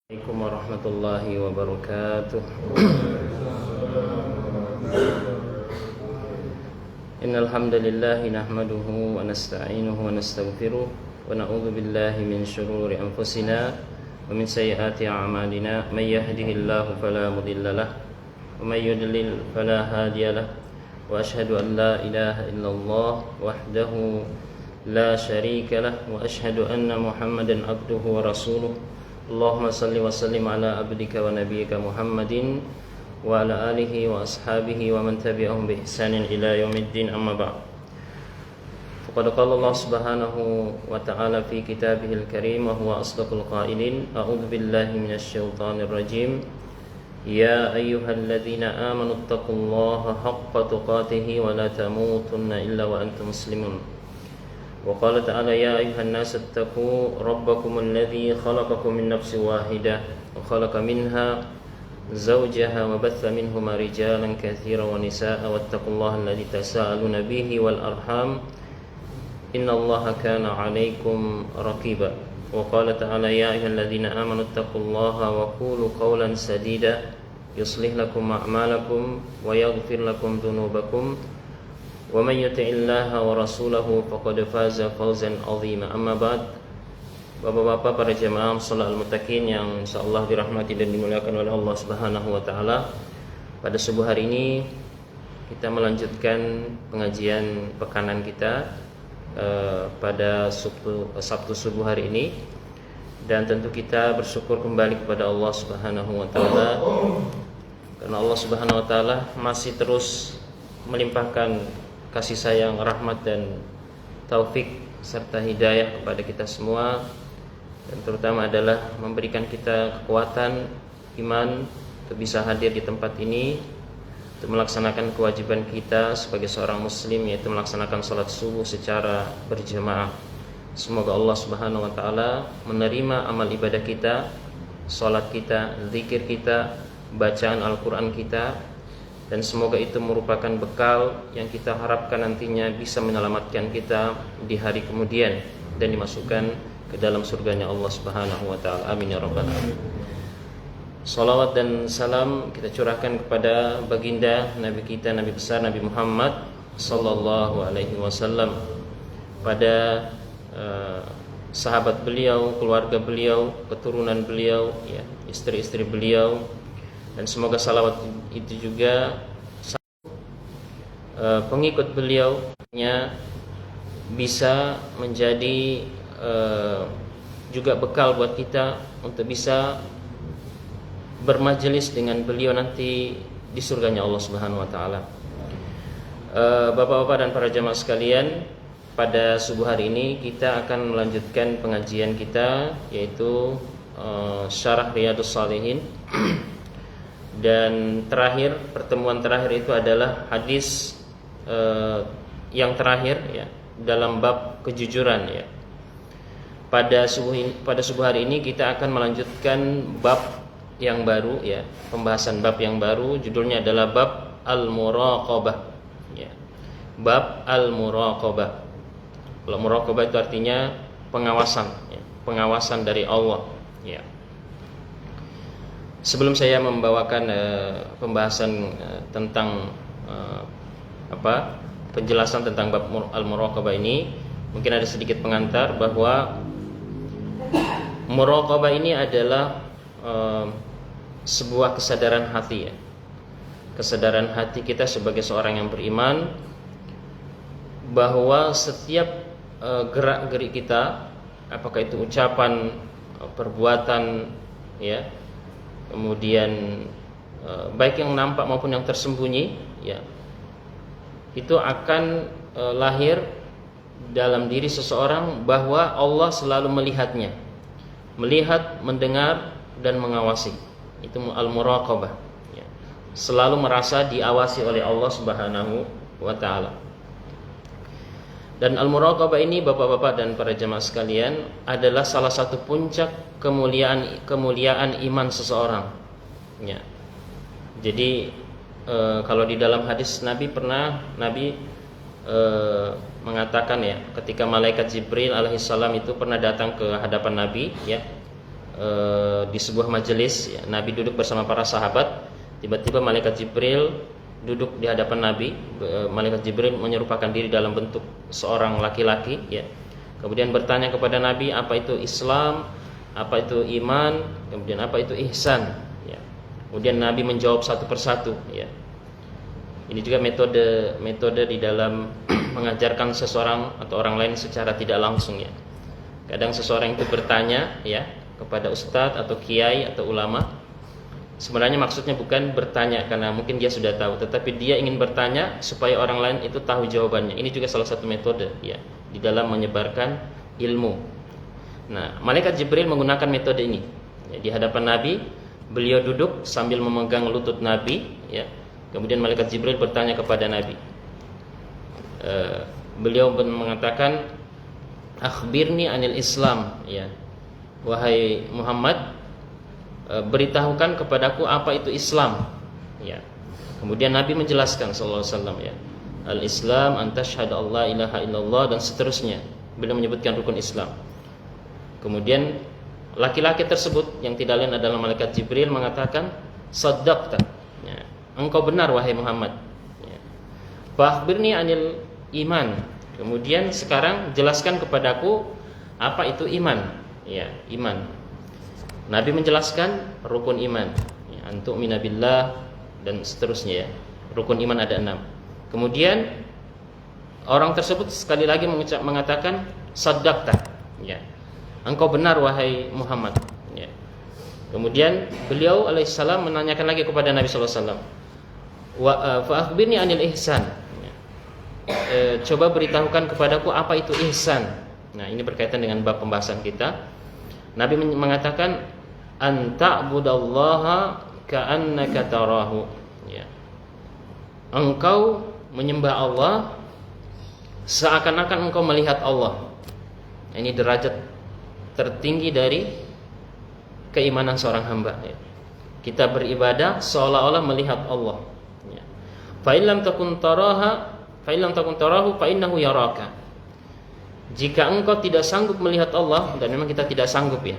Assalamualaikum warahmatullahi wabarakatuh. Innal hamdalillah nahmaduhu wa nasta'inuhu wa nastaghfiruh wa na'udzu billahi min shururi anfusina wa min sayyiati a'malina. May yahdihillahu fala mudilla lahu wa may yudlil fala hadiya lahu. Wa asyhadu an la ilaha illallah wahdahu la syarika lahu wa asyhadu anna Muhammadan abduhu wa rasuluh. Allahumma salli wa sallim ala abdika wa nabiyyika Muhammadin wa ala alihi wa ashabihi wa man tabi'ahum bi ihsanin ila yaumiddin, amma ba'd. Faqad qala Allah subhanahu wa ta'ala fi kitabihil karim wa huwa asdaqul qailin. A'udzu billahi minasy syaithanir rajim. Ya ayyuhalladzina amanu taqullaha haqqa tuqatih wa la tamutunna illa wa antum muslimun. وقال تعالى يا أيها الناس اتقوا ربكم الذي خلقكم من نفس واحدة وخلق منها زوجها وبث منهما رجالا كثيرا ونساء واتقوا الله الذي تساءلون به والأرحام إن الله كان عليكم رقيبا. وقال تعالى يا أيها الذين آمنوا اتقوا الله وقولوا قولا سديدا يصلح لكم أعمالكم ويغفر لكم ذنوبكم ومن يطع الله ورسوله فقد فاز فوزا عظيما. Amma ba'd. Bapak-bapak, para jemaah salat al-muttaqin yang insyaallah dirahmati dan dimuliakan oleh Allah Subhanahu wa taala. Pada subuh hari ini kita melanjutkan pengajian pekanan kita pada Sabtu subuh hari ini, dan tentu kita bersyukur kembali kepada Allah Subhanahu wa taala karena Allah Subhanahu wa taala masih terus melimpahkan kasih sayang, rahmat dan taufik serta hidayah kepada kita semua, dan terutama adalah memberikan kita kekuatan iman untuk bisa hadir di tempat ini untuk melaksanakan kewajiban kita sebagai seorang muslim, yaitu melaksanakan salat subuh secara berjamaah. Semoga Allah Subhanahu wa taala menerima amal ibadah kita, salat kita, zikir kita, bacaan Al-Qur'an kita, dan semoga itu merupakan bekal yang kita harapkan nantinya bisa menyelamatkan kita di hari kemudian dan dimasukkan ke dalam surganya Allah Subhanahu wa taala. Amin ya rabbal alamin. Salawat dan salam kita curahkan kepada baginda Nabi kita, Nabi besar Nabi Muhammad sallallahu alaihi wasallam, pada sahabat beliau, keluarga beliau, keturunan beliau, ya, istri-istri beliau. Dan semoga salawat itu juga pengikut beliau bisa menjadi juga bekal buat kita untuk bisa bermajelis dengan beliau nanti di surganya Allah Subhanahu wa taala. Bapak-bapak dan para jamaah sekalian, pada subuh hari ini kita akan melanjutkan pengajian kita, yaitu Syarah Riyadhus Shalihin. Dan pertemuan terakhir itu adalah hadis yang terakhir, ya, dalam bab kejujuran, ya. Pada subuh hari ini kita akan melanjutkan bab yang baru, ya, pembahasan bab yang baru. Judulnya adalah bab al-muraqabah, ya. Bab al-muraqabah. Kalau muraqabah itu artinya pengawasan, ya, pengawasan dari Allah, ya. Sebelum saya membawakan pembahasan tentang penjelasan tentang bab al-muraqabah ini, mungkin ada sedikit pengantar bahwa muraqabah ini adalah sebuah kesadaran hati, ya. Kesadaran hati kita sebagai seorang yang beriman bahwa setiap gerak-gerik kita, apakah itu ucapan, perbuatan, ya, kemudian baik yang nampak maupun yang tersembunyi, ya, itu akan lahir dalam diri seseorang bahwa Allah selalu melihatnya, melihat, mendengar dan mengawasi. Itu al-muraqabah, ya. Selalu merasa diawasi oleh Allah Subhanahu wa taala. Dan al-muraqabah ini, bapak-bapak dan para jemaah sekalian, adalah salah satu puncak kemuliaan iman seseorang, ya. Jadi kalau di dalam hadis Nabi mengatakan, ya, ketika malaikat Jibril alaihissalam itu pernah datang ke hadapan Nabi, ya, di sebuah majelis, ya, Nabi duduk bersama para sahabat. Tiba-tiba malaikat Jibril duduk di hadapan Nabi. Malaikat Jibril menyerupakan diri dalam bentuk seorang laki-laki, ya. Kemudian bertanya kepada Nabi, apa itu Islam, apa itu iman, kemudian apa itu ihsan, ya. Kemudian Nabi menjawab satu persatu, ya. Ini juga metode di dalam mengajarkan seseorang atau orang lain secara tidak langsung, ya. Kadang seseorang itu bertanya, ya, kepada ustadz atau kiai atau ulama. Sebenarnya maksudnya bukan bertanya karena mungkin dia sudah tahu, tetapi dia ingin bertanya supaya orang lain itu tahu jawabannya. Ini juga salah satu metode, ya, di dalam menyebarkan ilmu. Nah, malaikat Jibril menggunakan metode ini, ya, di hadapan Nabi. Beliau duduk sambil memegang lutut Nabi, ya. Kemudian malaikat Jibril bertanya kepada Nabi. Beliau mengatakan, akhbirni anil Islam, ya. Wahai Muhammad, beritahukan kepadaku apa itu Islam, ya. Kemudian Nabi menjelaskan sallallahu alaihi wasallam, ya. Al-Islam an tashhadu alla ilaha illallah, dan seterusnya. Beliau menyebutkan rukun Islam. Kemudian laki-laki tersebut yang tidak lain adalah malaikat Jibril mengatakan, saddaqta, ya. Engkau benar wahai Muhammad, ya. Fa akhbirni anil iman. Kemudian sekarang jelaskan kepadaku apa itu iman, ya, iman. Nabi menjelaskan rukun iman, ya, antu'mina billah, dan seterusnya, ya. Rukun iman ada 6. Kemudian orang tersebut sekali lagi mengatakan saddaqta, ya. Engkau benar wahai Muhammad, ya. Kemudian beliau alaihissalam menanyakan lagi kepada Nabi sallallahu alaihi wasallam, fa akhbirni anil ihsan, ya. Coba beritahukan kepadaku apa itu ihsan. Nah, ini berkaitan dengan bab pembahasan kita. Nabi mengatakan, anta'budallaha ka'annaka tarahu, ya. Engkau menyembah Allah seakan-akan engkau melihat Allah. Ini derajat tertinggi dari keimanan seorang hamba, ya. Kita beribadah seolah-olah melihat Allah, ya. Fa illam takun tarahu fa innahu yaraka. Jika engkau tidak sanggup melihat Allah, dan memang kita tidak sanggup, ya.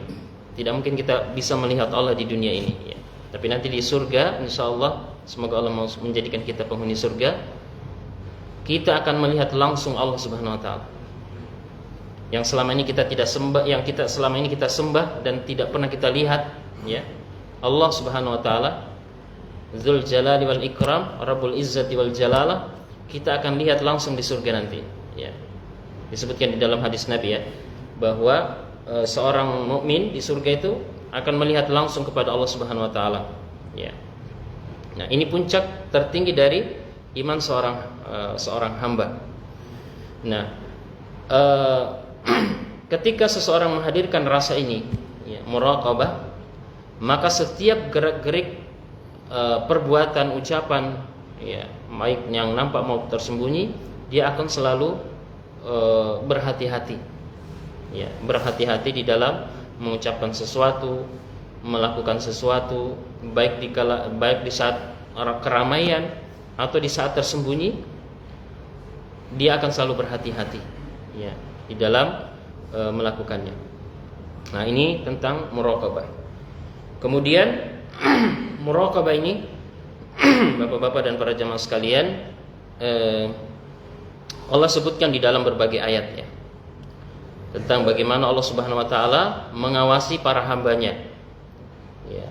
Tidak mungkin kita bisa melihat Allah di dunia ini, ya. Tapi nanti di surga, insyaallah, semoga Allah mau menjadikan kita penghuni surga, kita akan melihat langsung Allah Subhanahu wa taala. Yang selama ini kita tidak sembah, yang kita selama ini kita sembah dan tidak pernah kita lihat, ya. Allah Subhanahu wa taala, Dzul Jalali wal Ikram, Rabbul Izzati wal Jalalah, kita akan lihat langsung di surga nanti, ya. Disebutkan di dalam hadis Nabi, ya, bahwa seorang mukmin di surga itu akan melihat langsung kepada Allah Subhanahu wa taala, ya. Nah, ini puncak tertinggi dari iman seorang hamba. Nah, ketika seseorang menghadirkan rasa ini, ya, muraqabah, maka setiap gerak-gerik perbuatan, ucapan, ya, baik yang nampak maupun tersembunyi, dia akan selalu berhati-hati, ya, berhati-hati di dalam mengucapkan sesuatu, melakukan sesuatu, baik di saat keramaian atau di saat tersembunyi, dia akan selalu berhati-hati, ya, di dalam melakukannya. Nah, ini tentang muraqabah. Kemudian muraqabah ini, Bapak-bapak dan para jamaah sekalian, Allah sebutkan di dalam berbagai ayat, ya, tentang bagaimana Allah Subhanahu wa taala mengawasi para hambanya, ya.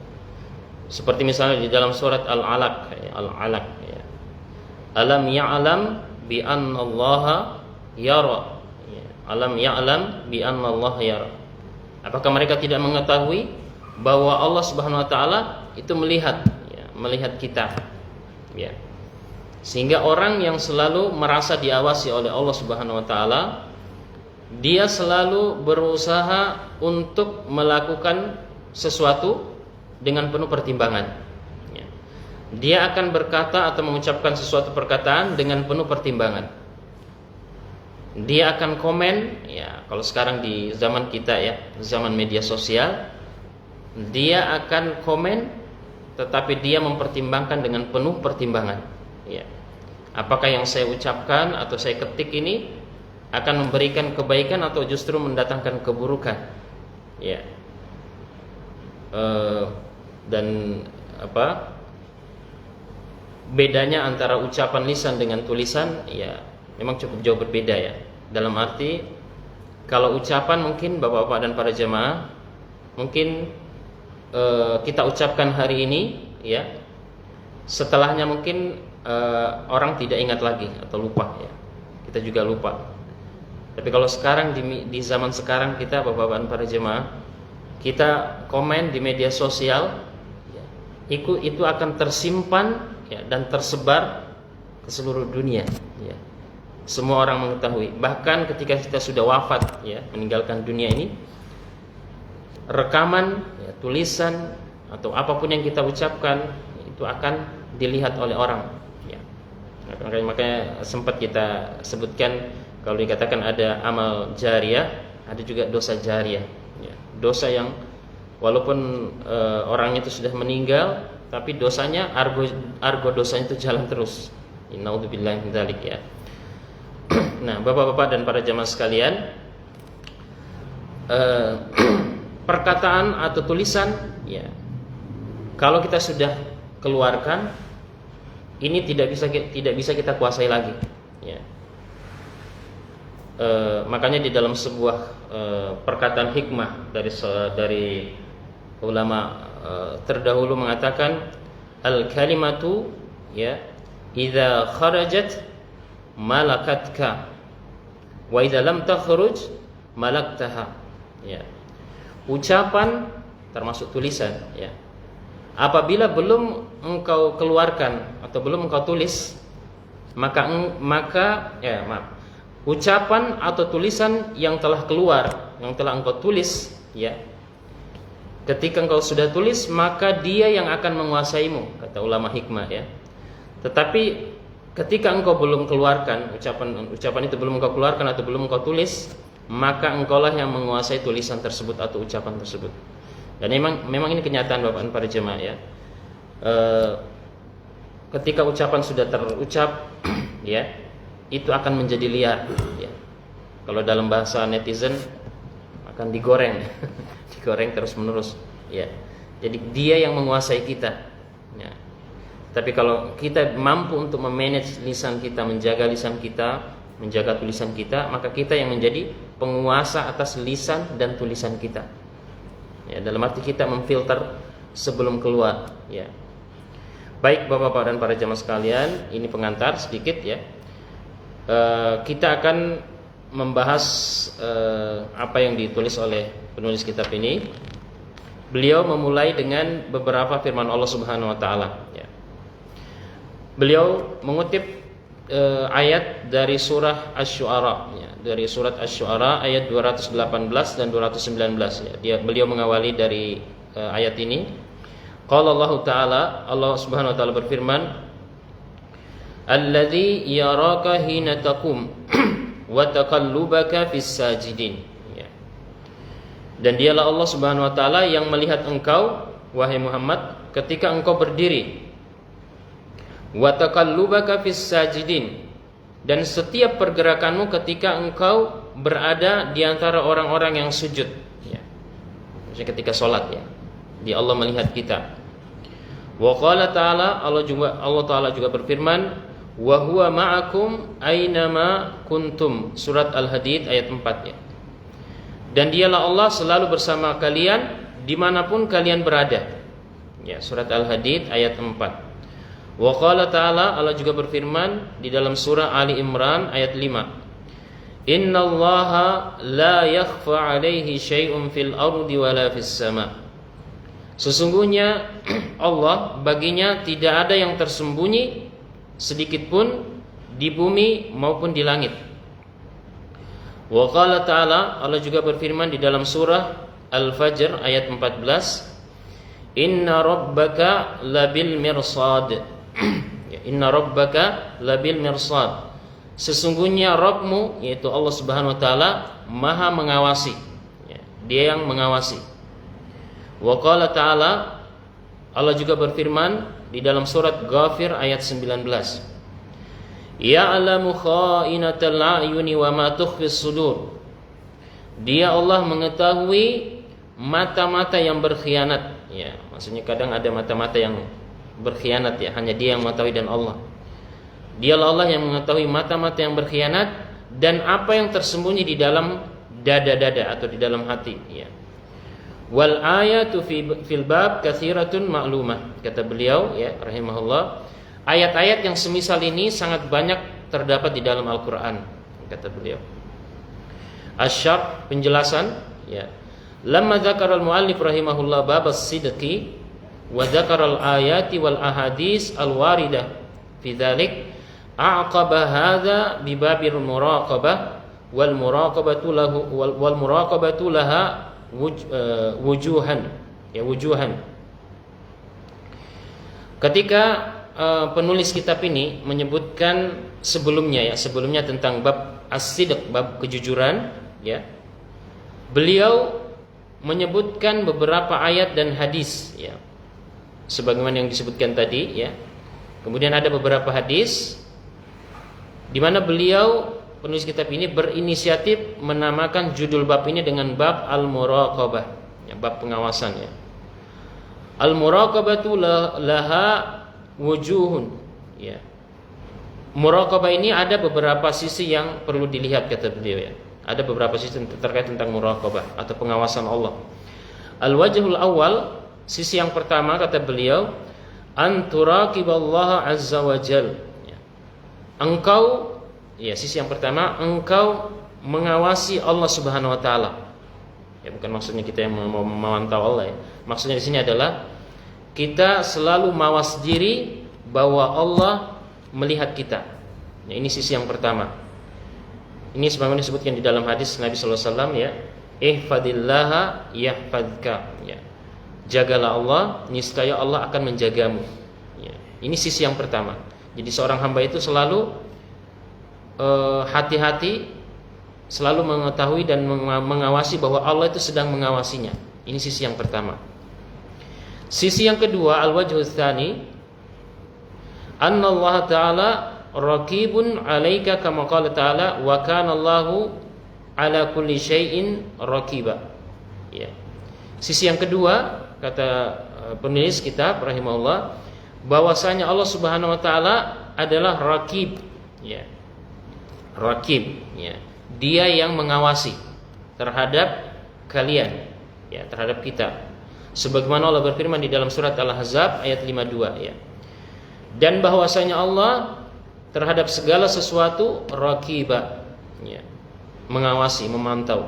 Seperti misalnya di dalam surat Al-Alaq, ya. Alam ya'lam bi anna Allaha yara, ya. Alam ya'lam bi anna Allaha yara. Apakah mereka tidak mengetahui bahwa Allah Subhanahu wa taala itu melihat, ya, melihat kita, ya. Sehingga orang yang selalu merasa diawasi oleh Allah Subhanahu wa taala, dia selalu berusaha untuk melakukan sesuatu dengan penuh pertimbangan, ya. Dia akan berkata atau mengucapkan sesuatu perkataan dengan penuh pertimbangan. Dia akan komen, ya, kalau sekarang di zaman kita, ya, zaman media sosial, dia akan komen, tetapi dia mempertimbangkan dengan penuh pertimbangan, ya. Apakah yang saya ucapkan atau saya ketik ini akan memberikan kebaikan atau justru mendatangkan keburukan, ya. dan bedanya antara ucapan lisan dengan tulisan ya memang cukup jauh berbeda ya. Dalam arti kalau ucapan mungkin Bapak-bapak dan para jemaah mungkin kita ucapkan hari ini ya, setelahnya mungkin orang tidak ingat lagi atau lupa ya. Kita juga lupa. Tapi kalau sekarang di zaman sekarang kita Bapak-bapak dan para jemaah, kita komen di media sosial ya, itu akan tersimpan ya, dan tersebar ke seluruh dunia ya. Semua orang mengetahui. Bahkan ketika kita sudah wafat ya, meninggalkan dunia ini, rekaman ya, tulisan atau apapun yang kita ucapkan itu akan dilihat oleh orang ya. Makanya sempat kita sebutkan kalau dikatakan ada amal jariyah, ada juga dosa jariyah ya. Dosa yang walaupun orang itu sudah meninggal, tapi dosanya argo dosanya itu jalan terus. Naudzubillahi min dzalik ya. Nah, Bapak-bapak dan para jamaah sekalian, perkataan atau tulisan ya, kalau kita sudah keluarkan, ini tidak bisa kita kuasai lagi ya. Makanya di dalam sebuah perkataan hikmah dari ulama terdahulu mengatakan al-kalimatu ya idza kharajat malakatka wa idza lam takhruj malaktaha ya. Ucapan termasuk tulisan ya, apabila belum engkau keluarkan atau belum engkau tulis, maka ucapan atau tulisan yang telah keluar, yang telah engkau tulis ya, ketika engkau sudah tulis maka dia yang akan menguasaimu, kata ulama hikmah ya. Tetapi ketika engkau belum keluarkan ucapan itu belum engkau keluarkan atau belum engkau tulis, maka engkaulah yang menguasai tulisan tersebut atau ucapan tersebut. Dan memang ini kenyataan Bapak dan para jemaah ya. Ketika ucapan sudah terucap ya, itu akan menjadi liar ya. Kalau dalam bahasa netizen akan digoreng digoreng terus menerus ya. Jadi dia yang menguasai kita ya. Tapi kalau kita mampu untuk memanage lisan kita, menjaga lisan kita, menjaga tulisan kita, maka kita yang menjadi penguasa atas lisan dan tulisan kita ya, dalam arti kita memfilter sebelum keluar ya. Baik Bapak-bapak dan para jamaah sekalian, ini pengantar sedikit ya. Kita akan membahas apa yang ditulis oleh penulis kitab ini. Beliau memulai dengan beberapa firman Allah Subhanahu wa taala ya. Beliau mengutip ayat dari surah Asy-Syu'ara ya, dari surat Asy-Syu'ara ayat 218 dan 219 ya. Beliau mengawali dari ayat ini. Qala Allah Ta'ala, Allah Subhanahu wa taala berfirman, "Alladzi yaraka hina taqum wa taqallubaka fis sajidin." Ya. Dan dialah Allah Subhanahu wa taala yang melihat engkau wahai Muhammad ketika engkau berdiri, wa taqallubaka fis sajidin, dan setiap pergerakanmu ketika engkau berada di antara orang-orang yang sujud ya. Maksudnya ketika salat ya. Allah melihat kita. Wa qala ta'ala, Allah Ta'ala juga berfirman, wa huwa ma'akum aynama kuntum, surat Al-Hadid ayat 4 ya. Dan dialah Allah selalu bersama kalian dimanapun kalian berada ya, surat Al-Hadid ayat 4. Wa qala ta'ala, Allah juga berfirman di dalam surah Ali Imran ayat 5, innallaha la yakhfa 'alaihi syai'un fil ardi wala fis sama'. Sesungguhnya Allah baginya tidak ada yang tersembunyi sedikit pun di bumi maupun di langit. Wa qala ta'ala, Allah juga berfirman di dalam surah Al-Fajr ayat 14, inna rabbaka labil mirsad. Inna rabbaka labil mirsad. Sesungguhnya Rabbmu, yaitu Allah Subhanahu wa taala, Maha mengawasi ya, dia yang mengawasi. Wa qala ta'ala, Allah juga berfirman di dalam surat Ghafir ayat 19, ya'lamu kha'inatal a'yuni wa ma tukhfis sudur. Dia Allah mengetahui mata-mata yang berkhianat Ya, maksudnya kadang ada mata-mata yang berkhianat ya, hanya dia yang mengetahui dan Allah. Dialah Allah yang mengetahui mata-mata yang berkhianat dan apa yang tersembunyi di dalam dada-dada atau di dalam hati ya. Wal ayatu fil bab katsiratun ma'lumah. Kata beliau ya rahimahullah, ayat-ayat yang semisal ini sangat banyak terdapat di dalam Al-Qur'an, kata beliau. Asyar, penjelasan ya. Lamma dzakara al-muallif rahimahullah bab as-sidqi wa dzakara al-ayati wal ahadits al-waridah fi dzalik a'qaba hadza bi babil muraqabah wal muraqabatu lahu wal muraqabatu laha wujuhan ya, wujuhan. Ketika penulis kitab ini menyebutkan sebelumnya tentang bab as-sidq, bab kejujuran ya, beliau menyebutkan beberapa ayat dan hadis ya, sebagaimana yang disebutkan tadi ya. Kemudian ada beberapa hadis di mana beliau penulis kitab ini berinisiatif menamakan judul bab ini dengan bab al-muraqabah ya, bab pengawasan ya. Al-muraqabatu laha wujuhun ya. Muraqabah ini ada beberapa sisi yang perlu dilihat, kata beliau ya. Ada beberapa sisi terkait tentang muraqabah atau pengawasan Allah. Al-wajhul awal, sisi yang pertama kata beliau, an turaqiballaha azza wa jal ya. Engkau ya, sisi yang pertama, engkau mengawasi Allah Subhanahu wa taala. Ya, bukan maksudnya kita yang memantau Allah ya. Maksudnya di sini adalah kita selalu mawas diri bahwa Allah melihat kita. Ya, ini sisi yang pertama. Ini sebagaimana disebutkan di dalam hadis Nabi sallallahu alaihi wasallam ya, ihfadillaha yahfadzka ya. Jagalah Allah, niscaya Allah akan menjagamu. Ya, ini sisi yang pertama. Jadi seorang hamba itu selalu hati-hati, selalu mengetahui dan mengawasi bahwa Allah itu sedang mengawasinya. Ini sisi yang pertama. Sisi yang kedua, al-wajhu tsani, anna Allah Ta'ala raqibun 'alaika kama qala ta'ala wa kana Allahu 'ala kulli syai'in raqiba. Ya. Sisi yang kedua, kata penulis kitab rahimahullah, bahwasanya Allah Subhanahu wa taala adalah raqib ya. Raqib ya. Dia yang mengawasi terhadap kalian ya, terhadap kita. Sebagaimana Allah berfirman di dalam surat Al-Ahzab ayat 52 ya. Dan bahwasanya Allah terhadap segala sesuatu raqiba ya, mengawasi, memantau.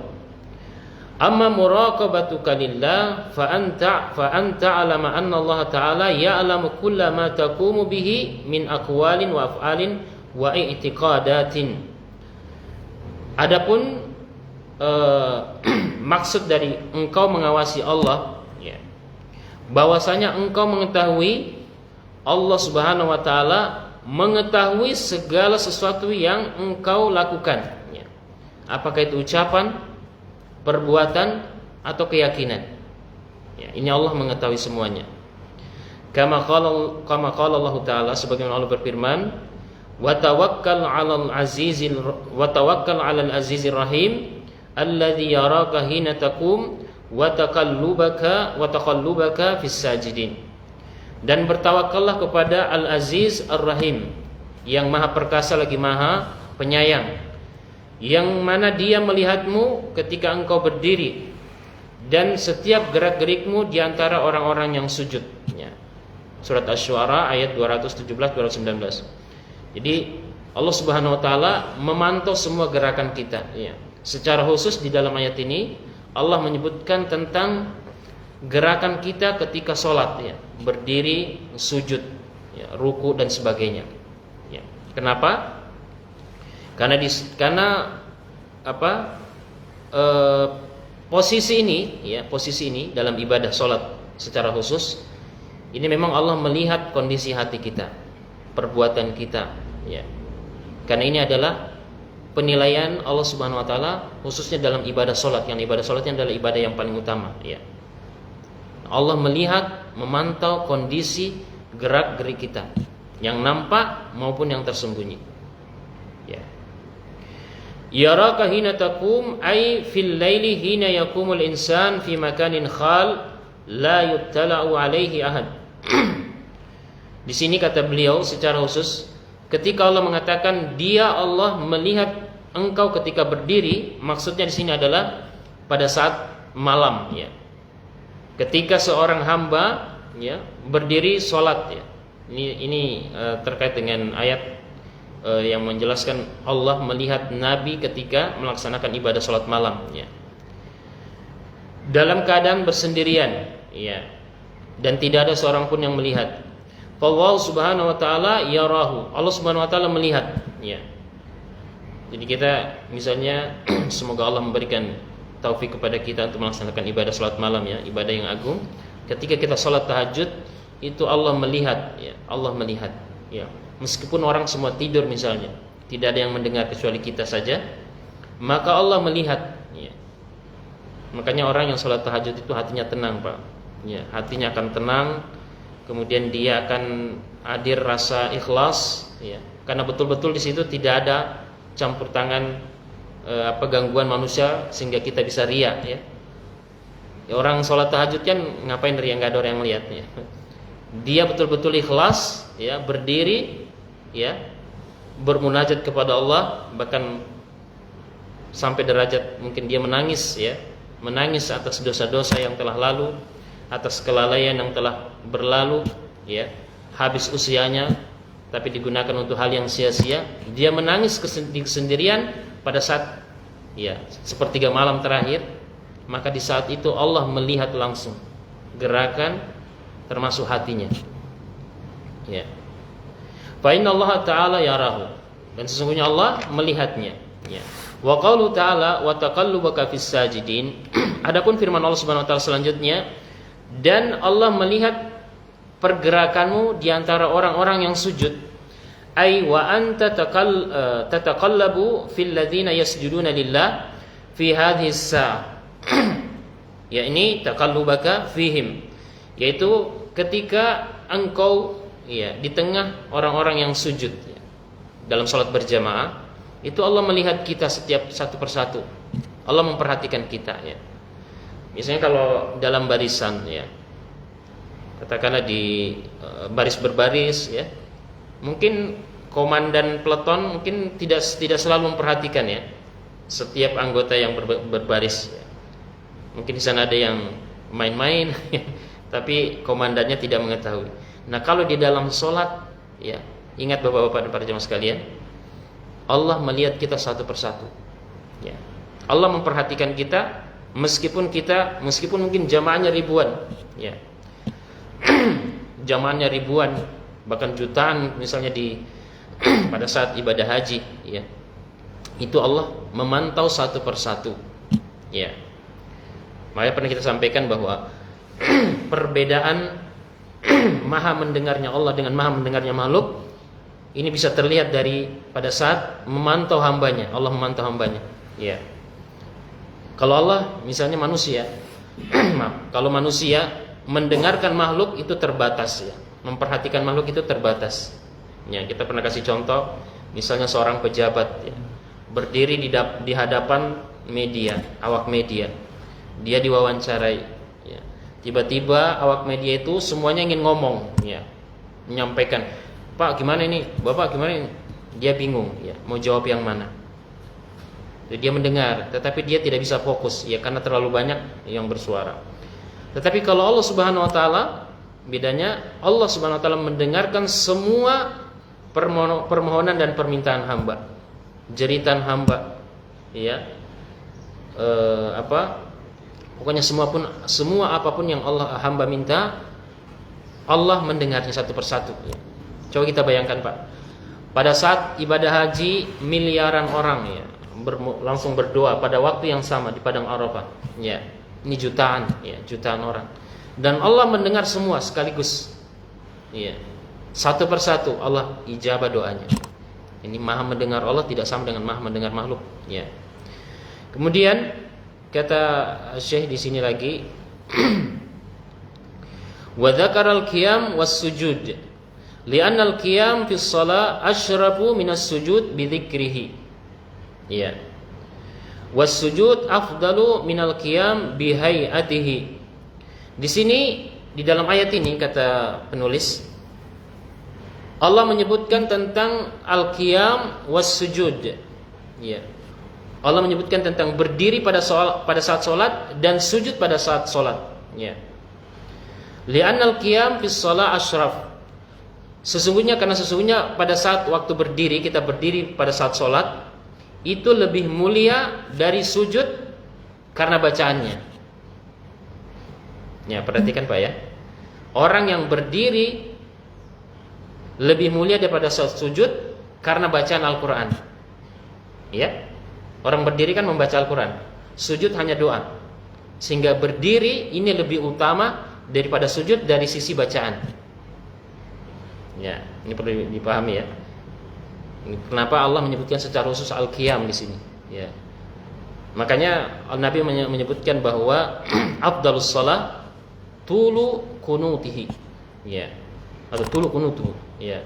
Amma muraqabatuka lillah fa anta alama anna Allah Ta'ala ya'lamu kulla ma taqumu bihi min aqwalin wa af'alin wa i'tiqadatin. Adapun maksud dari engkau mengawasi Allah ya, bahwasanya engkau mengetahui Allah Subhanahu wa taala mengetahui segala sesuatu yang engkau lakukan ya. Apakah itu ucapan, perbuatan atau keyakinan ya, ini Allah mengetahui semuanya. Kama qala Allah taala, sebagaimana Allah berfirman, wa tawakkal 'alal azizir rahim alladzi yaraka hina taqum wa taqallubaka fis sajidin. Dan bertawakallah kepada Al-Aziz Ar-Rahim, yang maha perkasa lagi maha penyayang, yang mana dia melihatmu ketika engkau berdiri dan setiap gerak-gerikmu di antara orang-orang yang sujud ya. Surat Asy-Syu'ara ayat 217-219. Jadi Allah Subhanahu wa taala memantau semua gerakan kita ya. Secara khusus di dalam ayat ini Allah menyebutkan tentang gerakan kita ketika sholat ya, berdiri, sujud ya, ruku dan sebagainya ya. Kenapa? Karena posisi ini dalam ibadah sholat secara khusus ini memang Allah melihat kondisi hati kita, perbuatan kita ya. Karena ini adalah penilaian Allah Subhanahu wa taala khususnya dalam ibadah sholat, yang ibadah sholatnya adalah ibadah yang paling utama ya. Allah melihat, memantau kondisi gerak-gerik kita, yang nampak maupun yang tersembunyi. Ya. Yaraka hina taqum ay fil laili hina yaqumul insan fi makanin khal la yuttala'u alaihi ahad. Di sini kata beliau secara khusus, ketika Allah mengatakan dia Allah melihat engkau ketika berdiri, maksudnya di sini adalah pada saat malam ya. Ketika seorang hamba ya berdiri sholat ya. Ini terkait dengan ayat yang menjelaskan Allah melihat Nabi ketika melaksanakan ibadah sholat malam ya. Dalam keadaan bersendirian ya. Dan tidak ada seorang pun yang melihat. Allah Subhanahu wa taala yarahu. Allah Subhanahu wa taala melihat ya. Jadi kita misalnya semoga Allah memberikan taufik kepada kita untuk melaksanakan ibadah salat malam ya, ibadah yang agung. Ketika kita salat tahajud itu Allah melihat ya, Allah melihat ya. Meskipun orang semua tidur misalnya, tidak ada yang mendengar kecuali kita saja, maka Allah melihat ya. Makanya orang yang salat tahajud itu hatinya tenang, Pak. Ya, hatinya akan tenang. Kemudian dia akan hadir rasa ikhlas ya. Karena betul-betul di situ tidak ada campur tangan gangguan manusia sehingga kita bisa riya ya. Orang sholat tahajud kan ngapain riya, nggak ada orang yang melihat ya. Dia betul-betul ikhlas ya, berdiri ya, bermunajat kepada Allah, bahkan sampai derajat mungkin dia menangis ya, menangis atas dosa-dosa yang telah lalu, atas kelalaian yang telah berlalu ya, habis usianya tapi digunakan untuk hal yang sia-sia. Dia menangis kesendirian pada saat ya sepertiga malam terakhir. Maka di saat itu Allah melihat langsung gerakan termasuk hatinya ya. Fa inna Allah ta'ala yarahu, dan sesungguhnya Allah melihatnya ya. Wa qaulu ta'ala wa taqallubaka fis sajidin. Adapun firman Allah Subhanahu wa taala selanjutnya, dan Allah melihat pergerakanmu di antara orang-orang yang sujud. Ai wa anta tataqallabu fil ladzina yasjuduna lillah fi hadhihi as-sa'ah. Ya, ini taqallubaka fihim, yaitu ketika engkau ya di tengah orang-orang yang sujud ya, dalam salat berjamaah, itu Allah melihat kita setiap satu persatu. Allah memperhatikan kita ya. Misalnya kalau dalam barisan ya, katakanlah di baris berbaris ya, mungkin komandan peleton mungkin tidak selalu memperhatikan ya setiap anggota yang berbaris ya. Mungkin di sana ada yang main-main tapi komandannya tidak mengetahui. Nah, kalau di dalam sholat ya, ingat bapak-bapak dan para jemaah sekalian, Allah melihat kita satu persatu ya. Allah memperhatikan kita meskipun mungkin jamaahnya ribuan ya. Jamaahnya ribuan bahkan jutaan misalnya di pada saat ibadah haji ya. Itu Allah memantau satu persatu ya. Makanya pernah kita sampaikan bahwa perbedaan maha mendengarnya Allah dengan maha mendengarnya makhluk ini bisa terlihat dari pada saat memantau hambanya. Allah memantau hambanya ya. Kalau Allah misalnya manusia kalau manusia mendengarkan makhluk itu terbatas ya, memperhatikan makhluk itu terbatas ya. Kita pernah kasih contoh, misalnya seorang pejabat ya, berdiri di hadapan media, awak media, dia diwawancarai ya. Tiba-tiba awak media itu semuanya ingin ngomong ya, menyampaikan, Pak gimana ini, Bapak gimana ini, dia bingung ya, mau jawab yang mana. Jadi dia mendengar, tetapi dia tidak bisa fokus ya, karena terlalu banyak yang bersuara. Tetapi kalau Allah Subhanahu wa taala, bedanya Allah Subhanahu wa taala mendengarkan semua permohonan dan permintaan hamba, jeritan hamba ya, pokoknya semua apapun yang hamba minta, Allah mendengarnya satu persatu ya. Coba kita bayangkan Pak, pada saat ibadah haji miliaran orang ya langsung berdoa pada waktu yang sama di padang Arafah ya. Ini jutaan orang, dan Allah mendengar semua sekaligus ya. Satu persatu Allah ijabah doanya. Ini maha mendengar Allah tidak sama dengan maha mendengar makhluk ya. Kemudian kata Syekh di sini lagi wa dzakaral qiyam was sujud li'anna al-qiyam fi shalah asyrafu minas sujud bi dzikrihi ya. Was sujud afdalu minal qiyam bi hayatihi. Di sini di dalam ayat ini kata penulis, Allah menyebutkan tentang al-qiyam was sujud. Ya. Allah menyebutkan tentang berdiri pada saat salat dan sujud pada saat salat. Ya. Li'anna al-qiyam fi shalah asyraf. Sesungguhnya pada saat waktu berdiri, kita berdiri pada saat salat itu lebih mulia dari sujud karena bacaannya. Ya, perhatikan Pak ya. Orang yang berdiri lebih mulia daripada saat sujud karena bacaan Al-Quran. Ya, orang berdiri kan membaca Al-Quran, sujud hanya doa. Sehingga berdiri ini lebih utama daripada sujud dari sisi bacaan. Ya, ini perlu dipahami ya. Kenapa Allah menyebutkan secara khusus al-qiyam di sini? Ya, makanya Nabi menyebutkan bahwa afdalus shalah tulu kunutihi. Ya, atau tulu kunutu. Ya,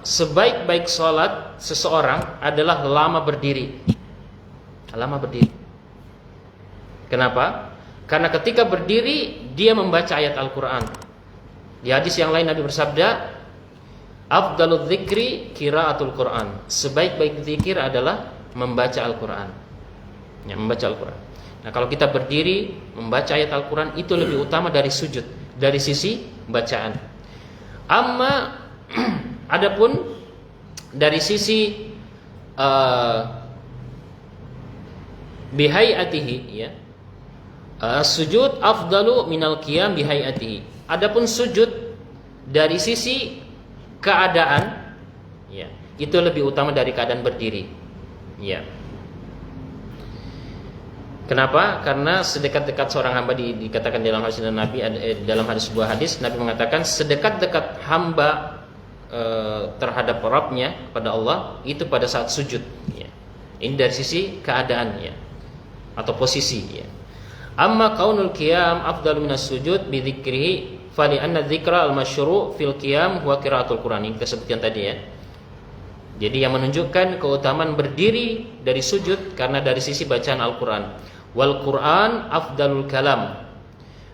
sebaik-baik sholat seseorang adalah lama berdiri. Lama berdiri. Kenapa? Karena ketika berdiri dia membaca ayat Al-Quran. Di hadis yang lain Nabi bersabda, afdalul dzikri qiraatul Quran. Sebaik-baik zikir adalah membaca Al-Quran. Ya, membaca Al-Quran. Nah, kalau kita berdiri membaca ayat Al-Quran itu lebih utama dari sujud, dari sisi bacaan. Amma adapun dari sisi bihayatihi, ya, sujud afdalu minal qiyam bihayatihi. Adapun sujud dari sisi keadaan, ya, itu lebih utama dari keadaan berdiri. Ya. Kenapa? Karena sedekat-dekat seorang hamba dikatakan dalam hadis Nabi, dalam hadis sebuah hadis Nabi mengatakan sedekat-dekat hamba terhadap Rabbnya pada Allah itu pada saat sujud. Ya. Ini dari sisi keadaan, ya, atau posisi. Ya. Amma kaunul qiyam afdalu minas sujud bi dzikrihi fa li anna dzikra al-masyru' fil qiyam huwa qiraatul Qur'an. Ini disebutkan tadi ya. Jadi yang menunjukkan keutamaan berdiri dari sujud karena dari sisi bacaan Al-Qur'an. Wal Qur'an afdalul kalam.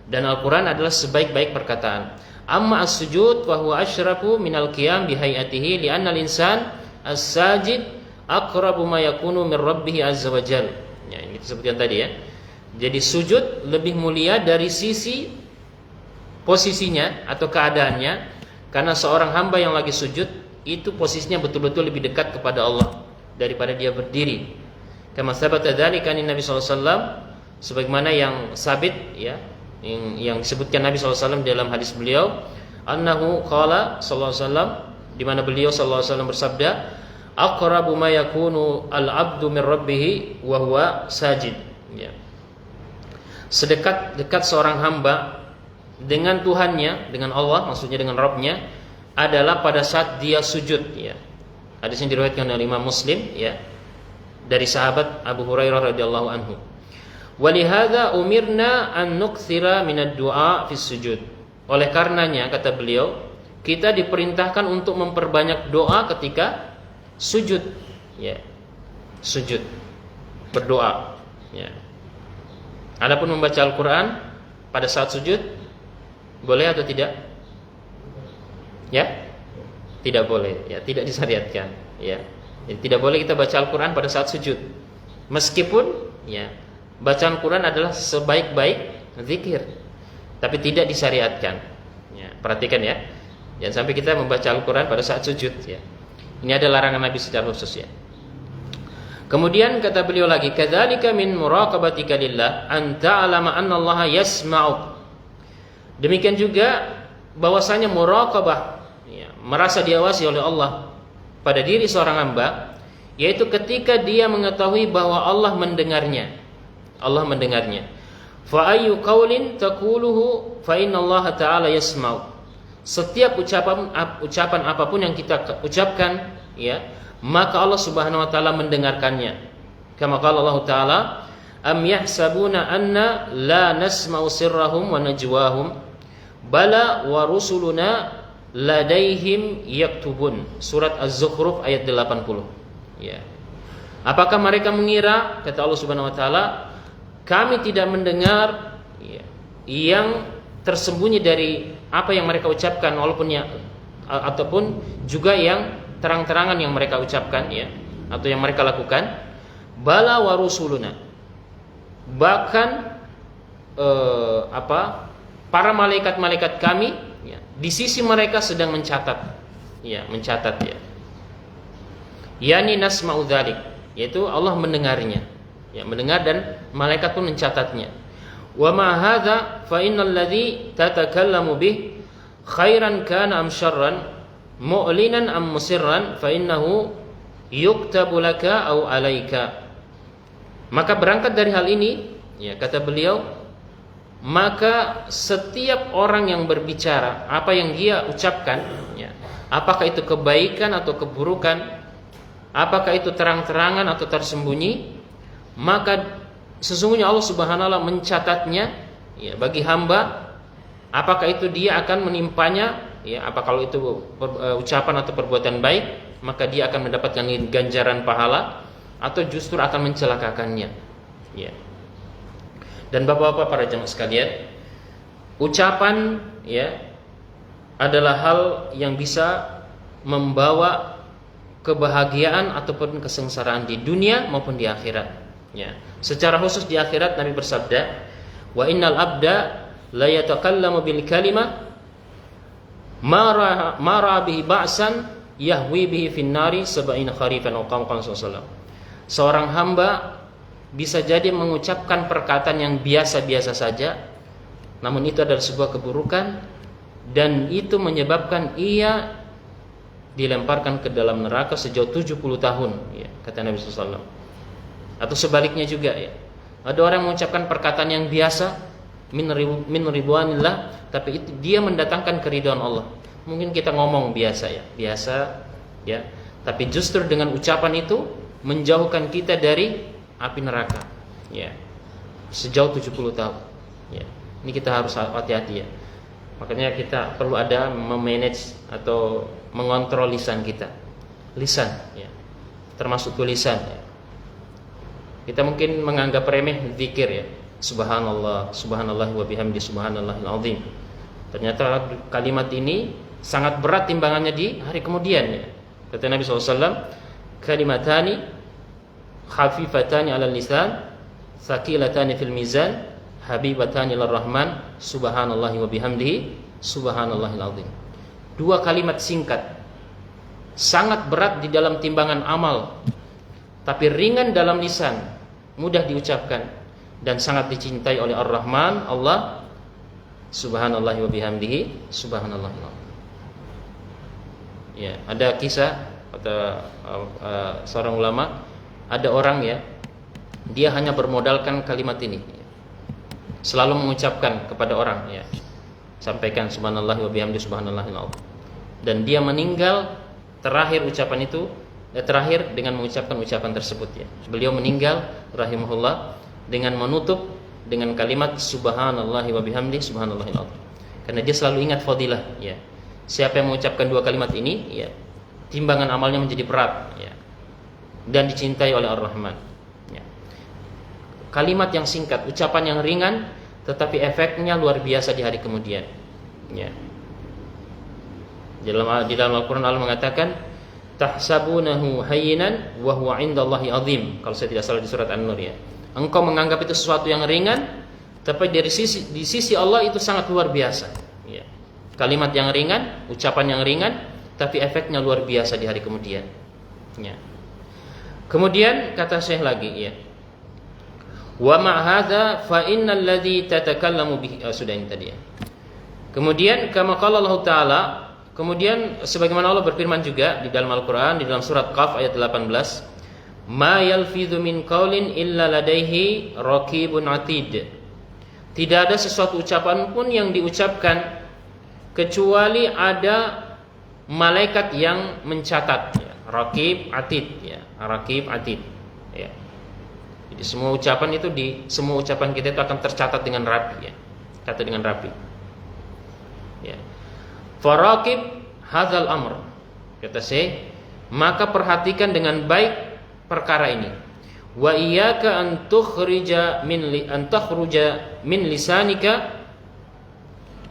Dan Al-Qur'an adalah sebaik-baik perkataan. Amma as-sujud fa huwa asyrafu minal qiyam bi hayatihi li anna al-insan as-sajid aqrabu ma yakunu min rabbih azza wa jalla. Ya, ini disebutkan tadi ya. Jadi sujud lebih mulia dari sisi posisinya atau keadaannya, karena seorang hamba yang lagi sujud itu posisinya betul-betul lebih dekat kepada Allah daripada dia berdiri. Kama sabata dzalika Nabi sallallahu alaihi wasallam, sebagaimana yang sabit ya, yang disebutkan Nabi sallallahu alaihi wasallam dalam hadis beliau, annahu qala sallallahu alaihi wasallam, di mana beliau sallallahu alaihi wasallam bersabda, aqrabu ma yakunu al-'abdu min rabbih wa huwa sajid. Ya. Sedekat-dekat seorang hamba dengan Tuhannya, dengan Allah, maksudnya dengan Rabbnya, adalah pada saat dia sujud. Ya. Hadis yang diriwayatkan oleh Imam Muslim, ya, dari sahabat Abu Hurairah radhiyallahu anhu. Walihada umirna an nukthira minad du'a fi sujud. Oleh karenanya kata beliau, kita diperintahkan untuk memperbanyak doa ketika sujud. Ya. Sujud, berdoa. Ya. Adapun membaca Al-Quran pada saat sujud boleh atau tidak? Ya, tidak boleh. Ya, tidak disyariatkan. Ya, jadi tidak boleh kita baca Al-Quran pada saat sujud. Meskipun, ya, bacaan Quran adalah sebaik-baik zikir, tapi tidak disyariatkan. Ya, perhatikan ya, jangan sampai kita membaca Al-Quran pada saat sujud. Ya, ini ada larangan Nabi secara khusus ya. Kemudian kata beliau lagi, kadzalika min muraqabatika lillah an ta'lama anna Allah yasma'uk. Demikian juga bahwasanya muraqabah, ya, merasa diawasi oleh Allah pada diri seorang hamba, yaitu ketika dia mengetahui bahwa Allah mendengarnya. Allah mendengarnya. Fa ayyu qaulin taquluhu fa inna Allah ta'ala yasma'u. Setiap ucapan apapun yang kita ucapkan, ya, maka Allah Subhanahu wa taala mendengarkannya. Kama qala Allah taala, am yahsabuna anna la nasma'u sirrahum wa najwahum bala wa rusuluna ladaihim yaktubun. Surat Az-Zukhruf ayat 80. Ya. Apakah mereka mengira, kata Allah Subhanahu wa taala, kami tidak mendengar yang tersembunyi dari apa yang mereka ucapkan ataupun juga yang terang-terangan yang mereka ucapkan ya, atau yang mereka lakukan. Bala wa rusuluna, bahkan para malaikat-malaikat kami ya, di sisi mereka sedang mencatat ya, yani nasma'u dzalik, yaitu Allah mendengarnya ya, mendengar dan malaikat pun mencatatnya. Wa ma hadza fa innal ladzi tatakallamu bih khairan kana am syarran mu'linan am musirran fa innahu yuktabu laka aw alaika. Maka berangkat dari hal ini ya, kata beliau, maka setiap orang yang berbicara, apa yang dia ucapkan ya, apakah itu kebaikan atau keburukan, apakah itu terang-terangan atau tersembunyi, maka sesungguhnya Allah Subhanahu wa taala mencatatnya ya, bagi hamba. Apakah itu dia akan menimpanya ya, apa kalau itu ucapan atau perbuatan baik, maka dia akan mendapatkan ganjaran pahala, atau justru akan mencelakakannya ya. Dan bapak-bapak para jemaah sekalian, ucapan ya adalah hal yang bisa membawa kebahagiaan ataupun kesengsaraan di dunia maupun di akhirat ya. Secara khusus di akhirat Nabi bersabda, wa innal abda la yatakallamu bil kalimah mara bihi ba'san yahwi bihi finnari sab'ina kharifan atau qala sallallahu. Seorang hamba bisa jadi mengucapkan perkataan yang biasa-biasa saja, namun itu adalah sebuah keburukan, dan itu menyebabkan ia dilemparkan ke dalam neraka sejauh 70 tahun ya, kata Nabi SAW. Atau sebaliknya juga ya, ada orang mengucapkan perkataan yang biasa min ridwanillah, tapi itu dia mendatangkan keridhaan Allah. Mungkin kita ngomong biasa ya, tapi justru dengan ucapan itu menjauhkan kita dari api neraka ya, sejauh 70 tahun ya. Ini kita harus hati-hati ya. Makanya kita perlu ada memanage atau mengontrol lisan kita. Lisan ya, termasuk tulisan ya. Kita mungkin menganggap remeh zikir ya, subhanallah, subhanallah wa bihamdi subhanallahil azim. Ternyata kalimat ini sangat berat timbangannya di hari kemudian ya. Kata Nabi SAW, kalimatani khafifatani 'alal lisan, tsaqilatani fil mizan, habibatani lir rahman, subhanallahi wa bihamdihi subhanallahil azim. Dua kalimat singkat, sangat berat di dalam timbangan amal, tapi ringan dalam lisan, mudah diucapkan, dan sangat dicintai oleh Ar-Rahman, Allah, subhanallahi wa bihamdihi subhanallahil azim. Ya, ada kisah kata seorang ulama, ada orang ya, dia hanya bermodalkan kalimat ini, selalu mengucapkan kepada orang ya, sampaikan subhanallah wa bihamdi subhanallahil azim, dan dia meninggal terakhir ucapan itu terakhir dengan mengucapkan ucapan tersebut ya. Beliau meninggal rahimahullah dengan menutup dengan kalimat subhanallah wa bihamdi subhanallahil azim, karena dia selalu ingat fadilah ya. Siapa yang mengucapkan dua kalimat ini ya, timbangan amalnya menjadi berat ya, dan dicintai oleh Ar-Rahman ya. Kalimat yang singkat, ucapan yang ringan, tetapi efeknya luar biasa di hari kemudian ya. Di dalam Al-Quran Allah mengatakan, tahsabunahu hayyinan wa huwa 'indallahi 'azim. Kalau saya tidak salah di surat An-Nur ya. Engkau menganggap itu sesuatu yang ringan, tapi di sisi Allah itu sangat luar biasa ya. Kalimat yang ringan, ucapan yang ringan, tapi efeknya luar biasa di hari kemudian ya. Kemudian kata Syekh lagi ya, wa ma hadza fa innal ladzi tatakallamu bihi, sudah ini tadi ya. Kemudian kama qala Allah taala, kemudian sebagaimana Allah berfirman juga di dalam Al-Qur'an, di dalam surat Qaf ayat 18, ma yalfidhu min qaulin illa ladaihi raqibun atid. Tidak ada sesuatu ucapan pun yang diucapkan kecuali ada malaikat yang mencatat ya. Raqib atid ya, raqib atid ya. Jadi semua ucapan itu semua ucapan kita itu akan tercatat dengan rapi ya. Kata dengan rapi. Ya. Faraqib hadzal amr. Kata saya, maka perhatikan dengan baik perkara ini. Wa iyyaka an tukhruja min lisanika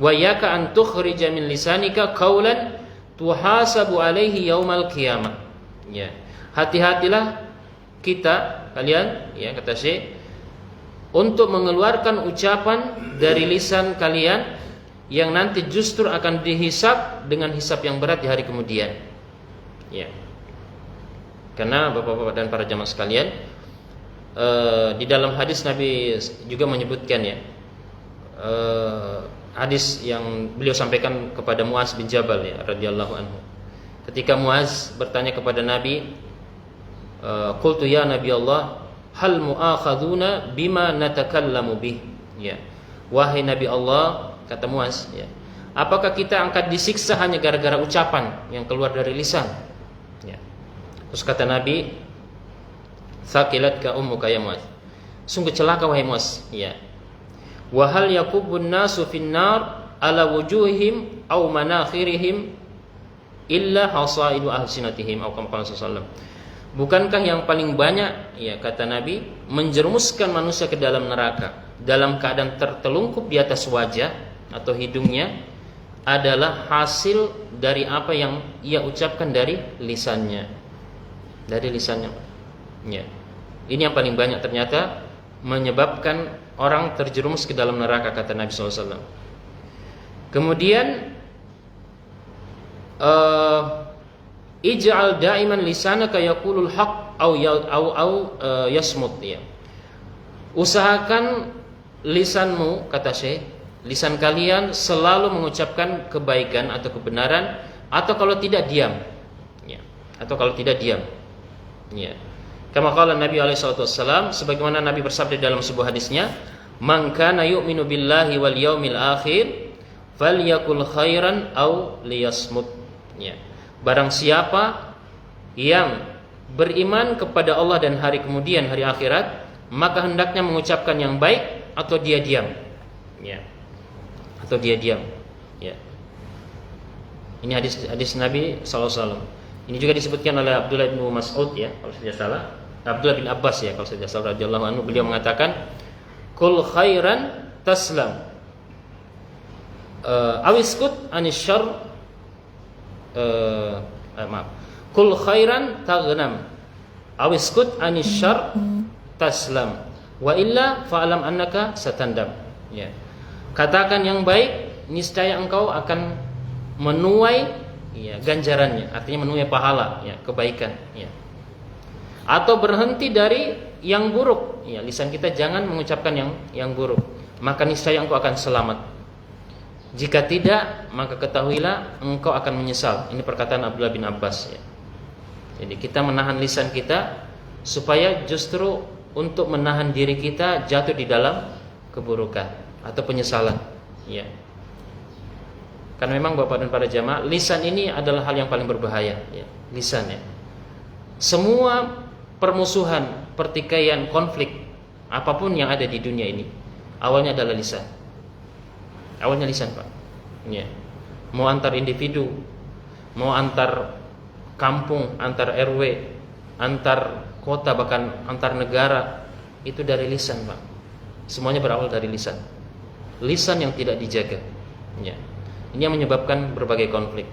Wa yaka an tukhrija min lisanika qaulan tuhasabu alaihi yaumal qiyamah. Ya. Hati-hatilah kalian, ya kata Syekh, untuk mengeluarkan ucapan dari lisan kalian yang nanti justru akan dihisab dengan hisab yang berat di hari kemudian. Ya. Karena Bapak-bapak dan para jamaah sekalian, di dalam hadis Nabi juga menyebutkan, ya, hadis yang beliau sampaikan kepada Muaz bin Jabal, ya, radhiyallahu anhu. Ketika Muaz bertanya kepada Nabi, qultu ya Nabi Allah, hal mu'akhaduna bima natakallamu bih. Ya. Wahai Nabi Allah, kata Muaz, ya, apakah kita akan disiksa hanya gara-gara ucapan yang keluar dari lisan? Ya. Terus kata Nabi, thaqilatka ummuka ya Muaz. Sungguh celaka wahai Muaz, ya. Wa hal yakubun nasu finnar ala wujuhihim aw manakhirihim illa hasaidu alsinatihim aw kama qala sallallahu. Bukankah yang paling banyak, ya kata Nabi, menjerumuskan manusia ke dalam neraka dalam keadaan tertelungkup di atas wajah atau hidungnya adalah hasil dari apa yang ia ucapkan dari lisannya. Dari lisannya. Ya. Ini yang paling banyak ternyata menyebabkan orang terjerumus ke dalam neraka, kata Nabi SAW. Kemudian ij'al da'iman lisanaka yaqulul haqq au yasmut, ya. Usahakan lisanmu, kata Syekh, lisan kalian selalu mengucapkan kebaikan atau kebenaran, atau kalau tidak diam, ya. Atau kalau tidak diam, ya. Kama qala Nabi alaihi salatu wassalam, sebagaimana Nabi bersabda dalam sebuah hadisnya, man kana yu'minu billahi wal yaumil akhir falyakul khairan aw liyasmut. Ya. Barang siapa yang beriman kepada Allah dan hari kemudian, hari akhirat, maka hendaknya mengucapkan yang baik atau dia diam. Ya. Atau dia diam. Ya. Ini hadis Nabi sallallahu alaihi wasallam. Ini juga disebutkan oleh Abdullah bin Mas'ud, ya, kalau tidak salah. Abdullah bin Abbas, ya, kalau tidak salah, radhiyallahu anhu, beliau mengatakan, "Qul khairan taslam, awiskut anis syarr, maaf. Qul khairan taghnam, awiskut anis syarr taslam, wa illa fa'lam annaka satandam." Ya. Katakan yang baik, niscaya engkau akan menuai, ya, ganjarannya, artinya menuai pahala, ya, kebaikan, ya. Atau berhenti dari yang buruk, ya, lisan kita jangan mengucapkan yang buruk, maka niscaya engkau akan selamat. Jika tidak, maka ketahuilah engkau akan menyesal. Ini perkataan Abdullah bin Abbas, ya. Jadi kita menahan lisan kita supaya justru untuk menahan diri kita jatuh di dalam keburukan atau penyesalan, ya. Karena memang Bapak dan para jamaah, lisan ini adalah hal yang paling berbahaya, ya. Lisan, ya. Semua permusuhan, pertikaian, konflik apapun yang ada di dunia ini awalnya adalah lisan. Awalnya lisan, Pak. Ya. Mau antar individu, mau antar kampung, antar RW, antar kota, bahkan antar negara, itu dari lisan, Pak. Semuanya berawal dari lisan. Lisan yang tidak dijaga, ya. Ini yang menyebabkan berbagai konflik.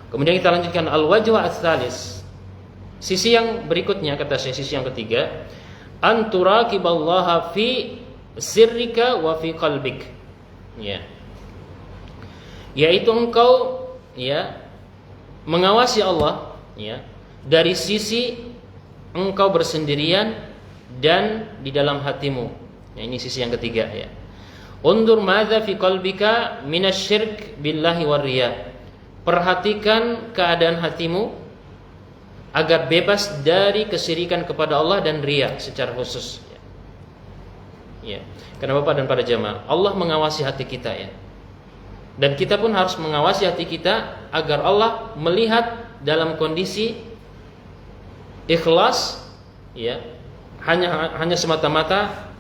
Kemudian kita lanjutkan al-wajhu ats-tsalis. Sisi yang berikutnya, kata saya, sisi yang ketiga, anturaqiballaha fi sirrika wa fi qalbik. Ya. Yaitu engkau, ya, mengawasi Allah, ya, dari sisi engkau bersendirian dan di dalam hatimu. Ya, ini sisi yang ketiga, ya. Undur madza fi qalbika minasyirk billahi warriya. Perhatikan keadaan hatimu agar bebas dari kesyirikan kepada Allah dan riya secara khusus, ya. Ya. Karena Bapak dan para jamaah, Allah mengawasi hati kita, ya. Dan kita pun harus mengawasi hati kita agar Allah melihat dalam kondisi ikhlas, ya, hanya semata-mata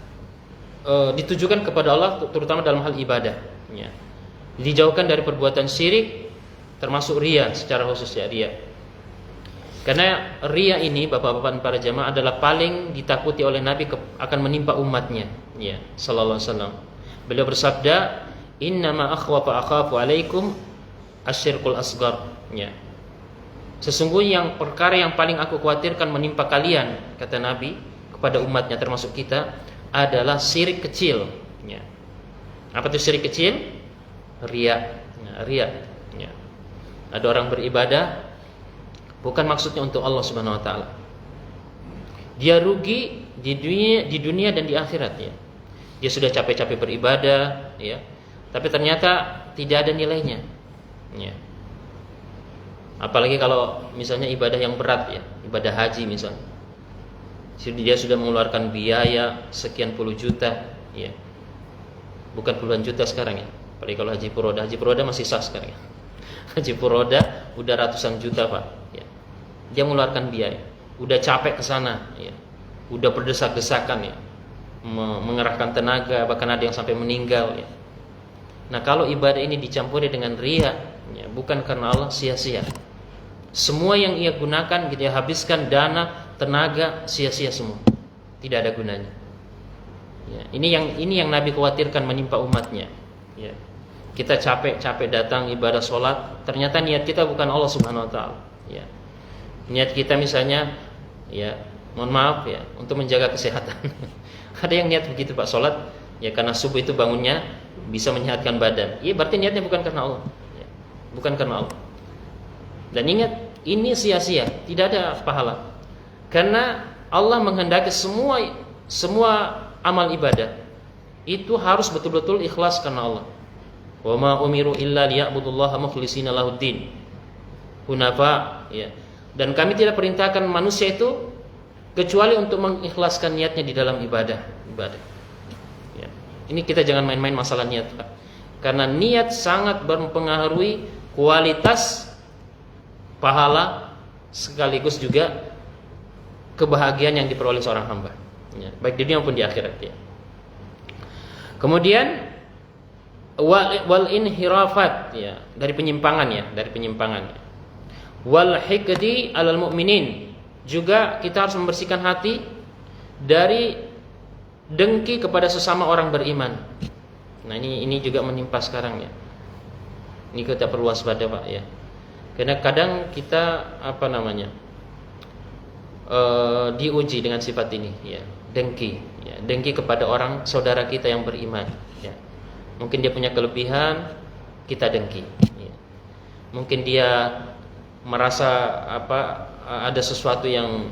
ditujukan kepada Allah, terutama dalam hal ibadah, ya. Dijauhkan dari perbuatan syirik, termasuk riya secara khusus, ya, riya. Karena riya ini, Bapak-bapak dan para jamaah, adalah paling ditakuti oleh Nabi akan menimpa umatnya, ya, sallallahu alaihi wasallam. Beliau bersabda, innama akhwafa akhafu alaikum asyirkul asghar. Ya. Sesungguhnya yang perkara yang paling aku khawatirkan menimpa kalian, kata Nabi kepada umatnya termasuk kita, adalah syirik kecil. Ya. Apa itu syirik kecil? Riya. Ya, riya. Ya. Ada orang beribadah bukan maksudnya untuk Allah Subhanahu wa taala. Dia rugi di dunia dan di akhirat ya. Dia sudah capek-capek beribadah ya, tapi ternyata tidak ada nilainya. Ya. Apalagi kalau misalnya ibadah yang berat ya, ibadah haji misalnya. Dia sudah mengeluarkan biaya sekian puluh juta ya. Bukan puluhan juta sekarang ya. Apalagi kalau haji furoda masih sah sekarang ya. Haji furoda udah ratusan juta Pak ya. Dia mengeluarkan biaya, udah capek ke sana ya. Udah berdesak-desakan ya. Mengerahkan tenaga, bahkan ada yang sampai meninggal ya. Nah, kalau ibadah ini dicampuri dengan riya ya, bukan karena Allah, sia-sia. Semua yang ia gunakan gitu ya, habiskan dana, tenaga, sia-sia semua. Tidak ada gunanya. Ya, ini yang Nabi khawatirkan menimpa umatnya. Ya. Kita capek-capek datang ibadah sholat, ternyata niat kita bukan Allah Subhanahu wa taala. Ya. Niat kita misalnya ya, mohon maaf ya, untuk menjaga kesehatan. Ada yang niat begitu Pak, sholat ya karena subuh itu bangunnya bisa menyehatkan badan. Iya, berarti niatnya bukan karena Allah. Ya. Bukan karena Allah. Dan ingat, ini sia-sia, tidak ada pahala. Karena Allah menghendaki semua amal ibadah itu harus betul-betul ikhlas karena Allah. Wa ma umiru illa liya'budullaha mukhlishina lahuddin hunafa ya. Dan kami tidak perintahkan manusia itu kecuali untuk mengikhlaskan niatnya di dalam ibadah. Ya. Ini kita jangan main-main masalah niat, Pak. Karena niat sangat mempengaruhi kualitas pahala sekaligus juga kebahagiaan yang diperoleh seorang hamba. Ya. Baik di dunia maupun di akhirat ya. Kemudian wal inhirafat ya, dari penyimpangan ya. Wal hikdi alal mu'minin, juga kita harus membersihkan hati dari dengki kepada sesama orang beriman. Nah, ini juga menimpa sekarang ya. Ini kita perlu waspada Pak ya. Karena kadang kita diuji dengan sifat ini ya, dengki ya, dengki kepada orang saudara kita yang beriman ya. Mungkin dia punya kelebihan, kita dengki ya. Mungkin dia merasa ada sesuatu yang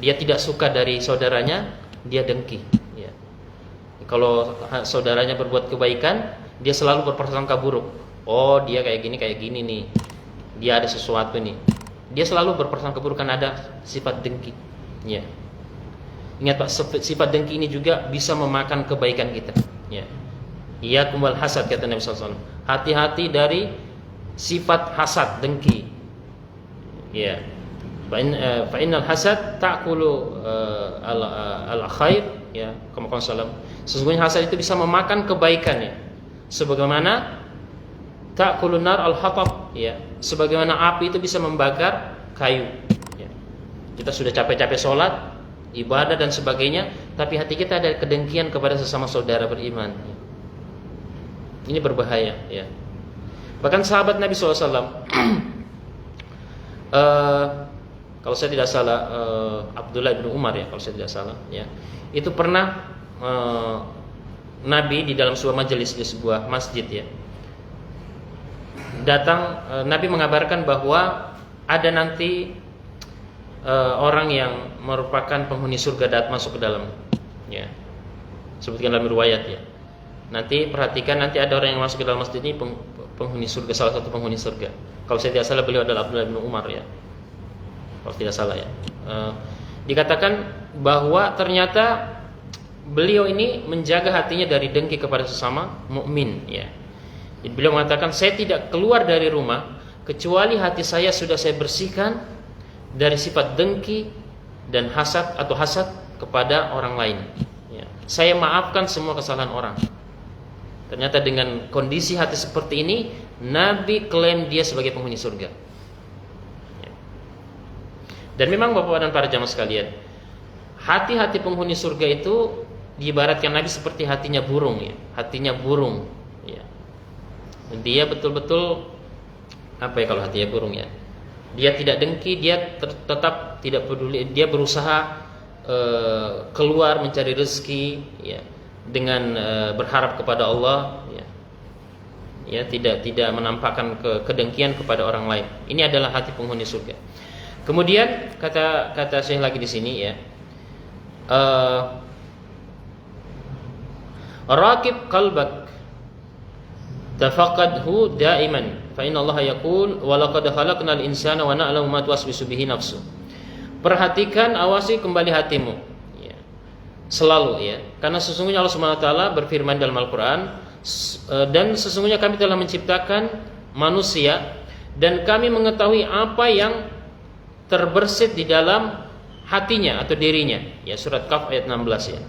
dia tidak suka dari saudaranya, dia dengki ya. Kalau saudaranya berbuat kebaikan, dia selalu berprasangka buruk. Oh, dia kayak gini nih, dia ada sesuatu nih. Dia selalu berprasangka buruk karena ada sifat dengki ya. Ingat Pak, sifat dengki ini juga bisa memakan kebaikan kita ya. Iyyakum wal hasad, kata Nabi SAW. Hati-hati dari sifat hasad, dengki ya. Fa innal hasad ta'kulu al khair ya, kama qala sallam. Sesungguhnya hasad itu bisa memakan kebaikan ya. Sebagaimana ta'kulun nar al hatab ya, sebagaimana api itu bisa membakar kayu ya. Kita sudah capek-capek sholat, ibadah dan sebagainya, tapi hati kita ada kedengkian kepada sesama saudara beriman ya. Ini berbahaya ya. Bahkan sahabat Nabi SAW kalau saya tidak salah Abdullah bin Umar ya, kalau saya tidak salah ya, itu pernah Nabi di dalam sebuah majelis di sebuah masjid ya, datang Nabi mengabarkan bahwa ada nanti orang yang merupakan penghuni surga masuk ke dalam ya, sebutkan dalam riwayat ya. Nanti perhatikan, nanti ada orang yang masuk ke dalam masjid ini penghuni surga, salah satu penghuni surga. Kalau saya tidak salah beliau adalah Abdullah bin Umar ya, kalau tidak salah ya. Dikatakan bahwa ternyata beliau ini menjaga hatinya dari dengki kepada sesama mukmin ya. Jadi beliau mengatakan, saya tidak keluar dari rumah kecuali hati saya sudah saya bersihkan dari sifat dengki dan hasad atau hasad kepada orang lain ya. Saya maafkan semua kesalahan orang. Ternyata dengan kondisi hati seperti ini, Nabi klaim dia sebagai penghuni surga ya. Dan memang Bapak dan para jamaah sekalian, hati-hati penghuni surga itu diibaratkan Nabi seperti hatinya burung ya. Hatinya burung ya. Dia betul-betul apa ya kalau hatinya burung ya. Dia tidak dengki, dia tetap tidak peduli, dia berusaha keluar mencari rezeki ya dengan berharap kepada Allah ya. Ya, tidak menampakkan kedengkian kepada orang lain. Ini adalah hati penghuni surga. Kemudian kata Syekh lagi di sini ya. Raqib qalbak tafaqadhu daiman fa inna Allah yaqul wa laqad khalaqnal insana wa na'lamu ma tuwaswisu bihi nafsu. Perhatikan, awasi kembali hatimu ya. Selalu ya. Karena sesungguhnya Allah Subhanahu wa taala berfirman dalam Al-Qur'an, dan sesungguhnya kami telah menciptakan manusia dan kami mengetahui apa yang terbersit di dalam hatinya atau dirinya ya, surat Kaf ayat 16 ya.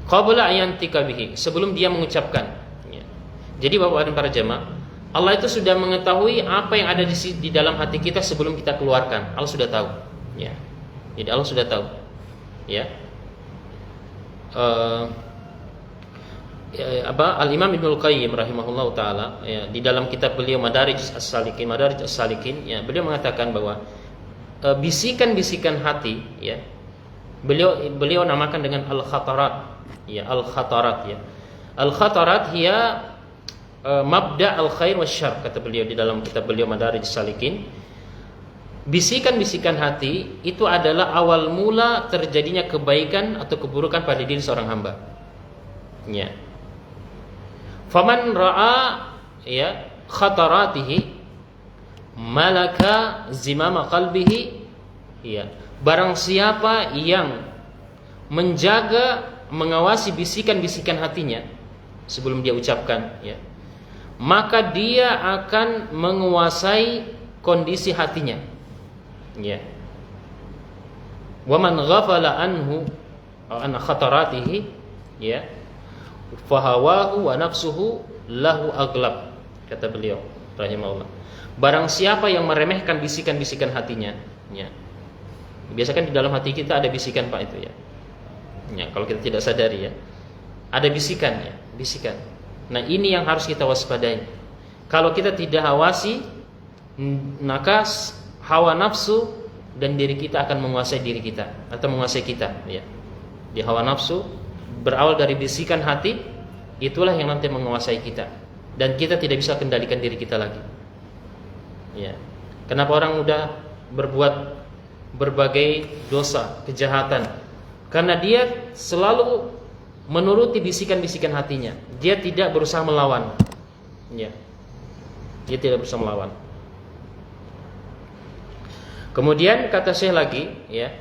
Qabla ayantika bihi, sebelum dia mengucapkan ya. Jadi Bapak dan para jemaah, Allah itu sudah mengetahui apa yang ada di dalam hati kita sebelum kita keluarkan. Allah sudah tahu ya. Jadi Allah sudah tahu ya. Al-Imam Ibnul Qayyim rahimahullahu taala ya, di dalam kitab beliau Madarij As-Salikin ya, beliau mengatakan bahwa bisikan-bisikan hati ya, beliau namakan dengan al-khatarat ya, al-khatarat ya. Al-khatarat hiya mabda al-khair wasyarr, kata beliau di dalam kitab beliau Madarij As-Salikin. Bisikan-bisikan hati itu adalah awal mula terjadinya kebaikan atau keburukan pada diri seorang hamba ya. Faman ra'a ya khataratihi malaka zimama qalbihi ya. Barang siapa yang menjaga, mengawasi bisikan-bisikan hatinya sebelum dia ucapkan ya, maka dia akan menguasai kondisi hatinya ya. Wa man ghafala anhu an khataratihi ya, fahawahu wa nafsuhu lahu aglab, kata beliau rahimahullah. Barang siapa yang meremehkan bisikan-bisikan hatinya ya. Biasakan di dalam hati kita ada bisikan Pak itu ya. Ya, kalau kita tidak sadari ya. Ada bisikan ya, bisikan. Nah, ini yang harus kita waspadai. Kalau kita tidak awasi, maka hawa nafsu dan diri kita akan menguasai diri kita atau menguasai kita ya. Di hawa nafsu berawal dari bisikan hati, itulah yang nanti menguasai kita dan kita tidak bisa kendalikan diri kita lagi ya. Kenapa orang mudah berbuat berbagai dosa, kejahatan? Karena dia selalu menuruti bisikan-bisikan hatinya. Dia tidak berusaha melawan ya. Dia tidak berusaha melawan. Kemudian kata Syekh lagi ya,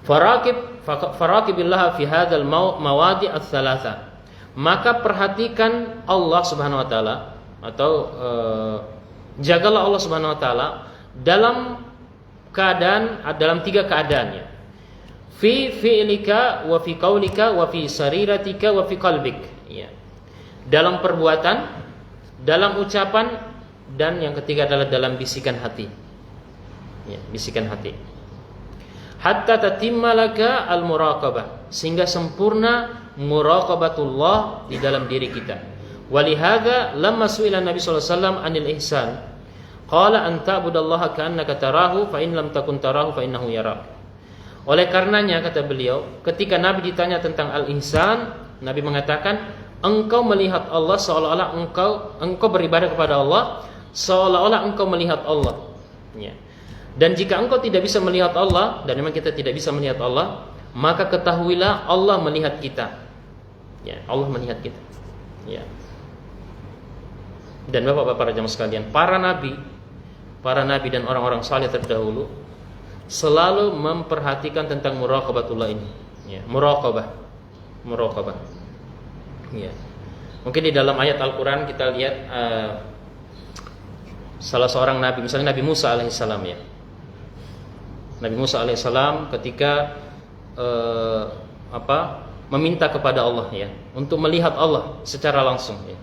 Faraqibillah fi hadzal mawadi' ats-tsalatsa. Maka perhatikan Allah Subhanahu wa taala atau jagalah Allah Subhanahu wa taala dalam keadaan, dalam tiga keadaannya. Fi fi'lika wa fi qaulika wa fi sariratika wa fi qalbik ya. Dalam perbuatan, dalam ucapan, dan yang ketiga adalah dalam bisikan hati. Ya, bisikan hati. Hatta tatimma laka al-muraqabah, sehingga sempurna muraqabatullah di dalam diri kita. Walihada lamma su'ila Nabi sallallahu alaihi wasallam anil ihsan, qala an ta'budallaha ka'annaka tarahu fa in lam takun tarahu fa innahu yarak. Oleh karenanya kata beliau, ketika Nabi ditanya tentang al-ihsan, Nabi mengatakan, engkau melihat Allah seolah-olah engkau beribadah kepada Allah seolah-olah engkau melihat Allah ya. Dan jika engkau tidak bisa melihat Allah, dan memang kita tidak bisa melihat Allah, maka ketahuilah Allah melihat kita ya. Allah melihat kita ya. Dan Bapak-bapak para jamaah sekalian, para nabi dan orang-orang saleh terdahulu selalu memperhatikan tentang muraqabatullah ini ya. Muraqabah ya. Mungkin di dalam ayat Al-Quran kita lihat salah seorang nabi, misalnya Nabi Musa alaihissalam ya. Nabi Musa alaihissalam ketika meminta kepada Allah ya, untuk melihat Allah secara langsung ya.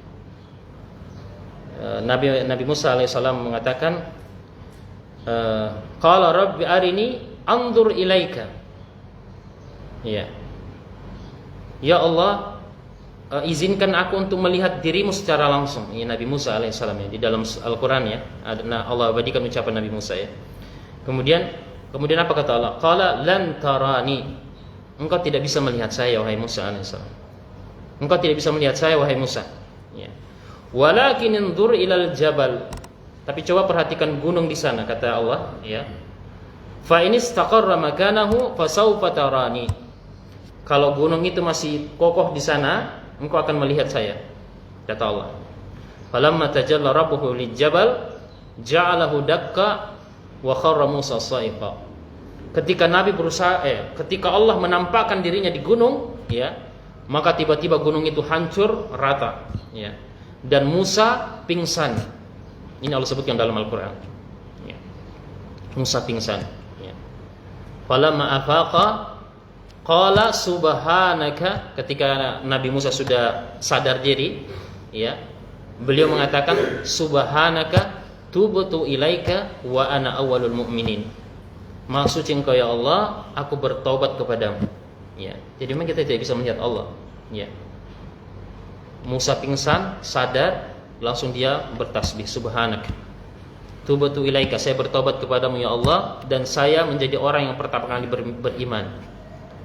Nabi Musa alaihissalam mengatakan, qala rabbi arini anzur ilaika ya. Ya Allah, izinkan aku untuk melihat dirimu secara langsung. Ini Nabi Musa alaihissalam ya, di dalam Al-Quran ya, Allah abadikan ucapan Nabi Musa ya. Kemudian apa kata Allah? Qala lan tarani. Engkau tidak bisa melihat saya wahai Musa alaihissalam. Engkau tidak bisa melihat saya wahai Musa. Ya. Walakin inzur ilal jabal. Tapi coba perhatikan gunung di sana kata Allah ya. Fa in istaqarra makanahu fasawfa tarani. Kalau gunung itu masih kokoh di sana, engkau akan melihat saya, kata Allah. Falamma tajalla rabbuhu lijabal ja'alahu dakka wa kharra Musa sa'iqa. Ketika ketika Allah menampakkan dirinya di gunung, ya, maka tiba-tiba gunung itu hancur rata, ya. Dan Musa pingsan. Ini Allah sebutkan dalam Al-Qur'an. Ya. Musa pingsan, ya. Falamma afaqa qala subhanaka, ketika Nabi Musa sudah sadar diri, ya, beliau mengatakan subhanaka tubtu ilaika wa ana awwalul mu'minin. Maha suci Engkau ya Allah, aku bertobat kepadamu. Ya. Jadi memang kita tidak bisa melihat Allah, ya. Musa pingsan, sadar, langsung dia bertasbih subhanaka tubtu ilaika, saya bertobat kepadamu ya Allah, dan saya menjadi orang yang pertama kali beriman.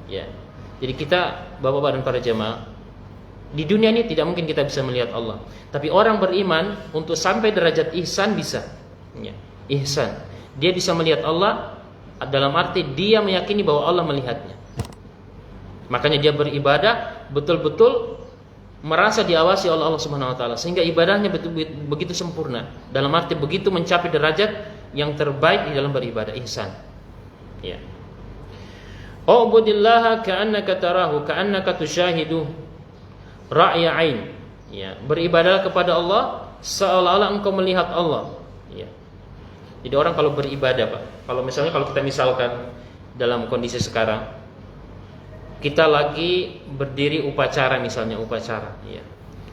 Ya. Jadi kita, Bapak-bapak dan para jemaah, di dunia ini tidak mungkin kita bisa melihat Allah. Tapi orang beriman untuk sampai derajat ihsan bisa. Ya. Ihsan. Dia bisa melihat Allah dalam arti dia meyakini bahwa Allah melihatnya. Makanya dia beribadah betul-betul merasa diawasi oleh Allah Subhanahu wa taala, sehingga ibadahnya begitu sempurna. Dalam arti begitu mencapai derajat yang terbaik di dalam beribadah, ihsan. Ya. Ubudillaha ka'annaka tarahu ka'annaka tusyahidu ra'ya ain. Ya, beribadahlah kepada Allah seolah-olah engkau melihat Allah. Ya. Jadi orang kalau beribadah, Pak, kalau kita misalkan dalam kondisi sekarang kita lagi berdiri upacara misalnya, ya.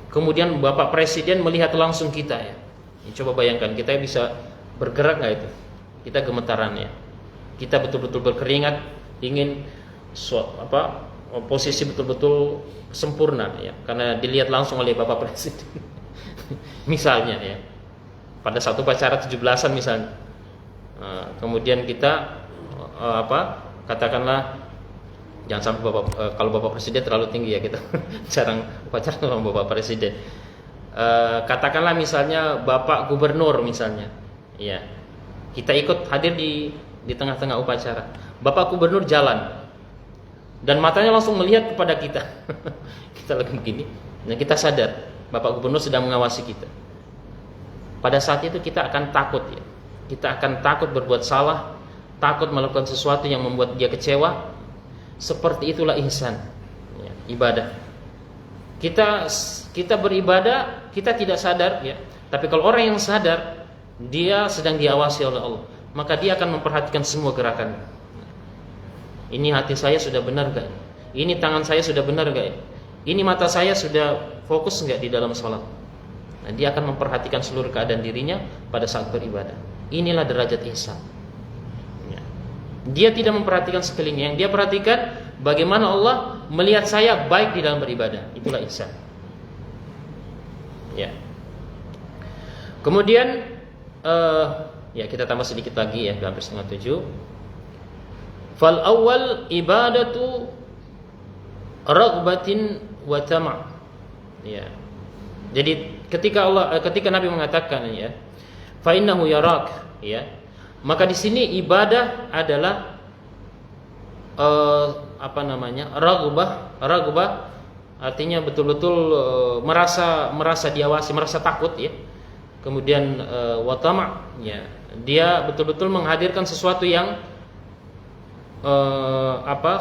Kemudian Bapak Presiden melihat langsung kita ya. Coba bayangkan kita bisa bergerak nggak itu? Kita gemetaran ya. Kita betul-betul berkeringat, ingin posisi betul-betul sempurna ya, karena dilihat langsung oleh Bapak Presiden. Misalnya ya. Pada satu upacara 17-an misalnya. Kemudian kita katakanlah, jangan sampai kalau Bapak Presiden terlalu tinggi ya, kita jarang upacara sama Bapak Presiden. Katakanlah misalnya Bapak Gubernur misalnya, ya, kita ikut hadir di tengah-tengah upacara. Bapak Gubernur jalan dan matanya langsung melihat kepada kita. Kita lagi begini, dan kita sadar Bapak Gubernur sedang mengawasi kita. Pada saat itu kita akan takut ya, kita akan takut berbuat salah, takut melakukan sesuatu yang membuat dia kecewa. Seperti itulah ihsan, ya, ibadah. Kita beribadah, kita tidak sadar, ya. Tapi kalau orang yang sadar, dia sedang diawasi oleh Allah, maka dia akan memperhatikan semua gerakan. Ini hati saya sudah benar gak? Ini tangan saya sudah benar gak? Ini mata saya sudah fokus gak di dalam sholat? Nah, dia akan memperhatikan seluruh keadaan dirinya pada saat beribadah. Inilah derajat ihsan. Dia tidak memperhatikan sekelilingnya, yang dia perhatikan bagaimana Allah melihat saya baik di dalam beribadah. Itulah ihsan. Ya. Kemudian ya kita tambah sedikit lagi ya, hampir 6:30. Fal awwal ibadatu raghbatin wa tama'. Ya. Jadi ketika Nabi mengatakan ya, fa innahu yarak, ya. Maka di sini ibadah adalah raghbah artinya betul-betul merasa diawasi, merasa takut ya. Kemudian watama, ya, dia betul-betul menghadirkan sesuatu yang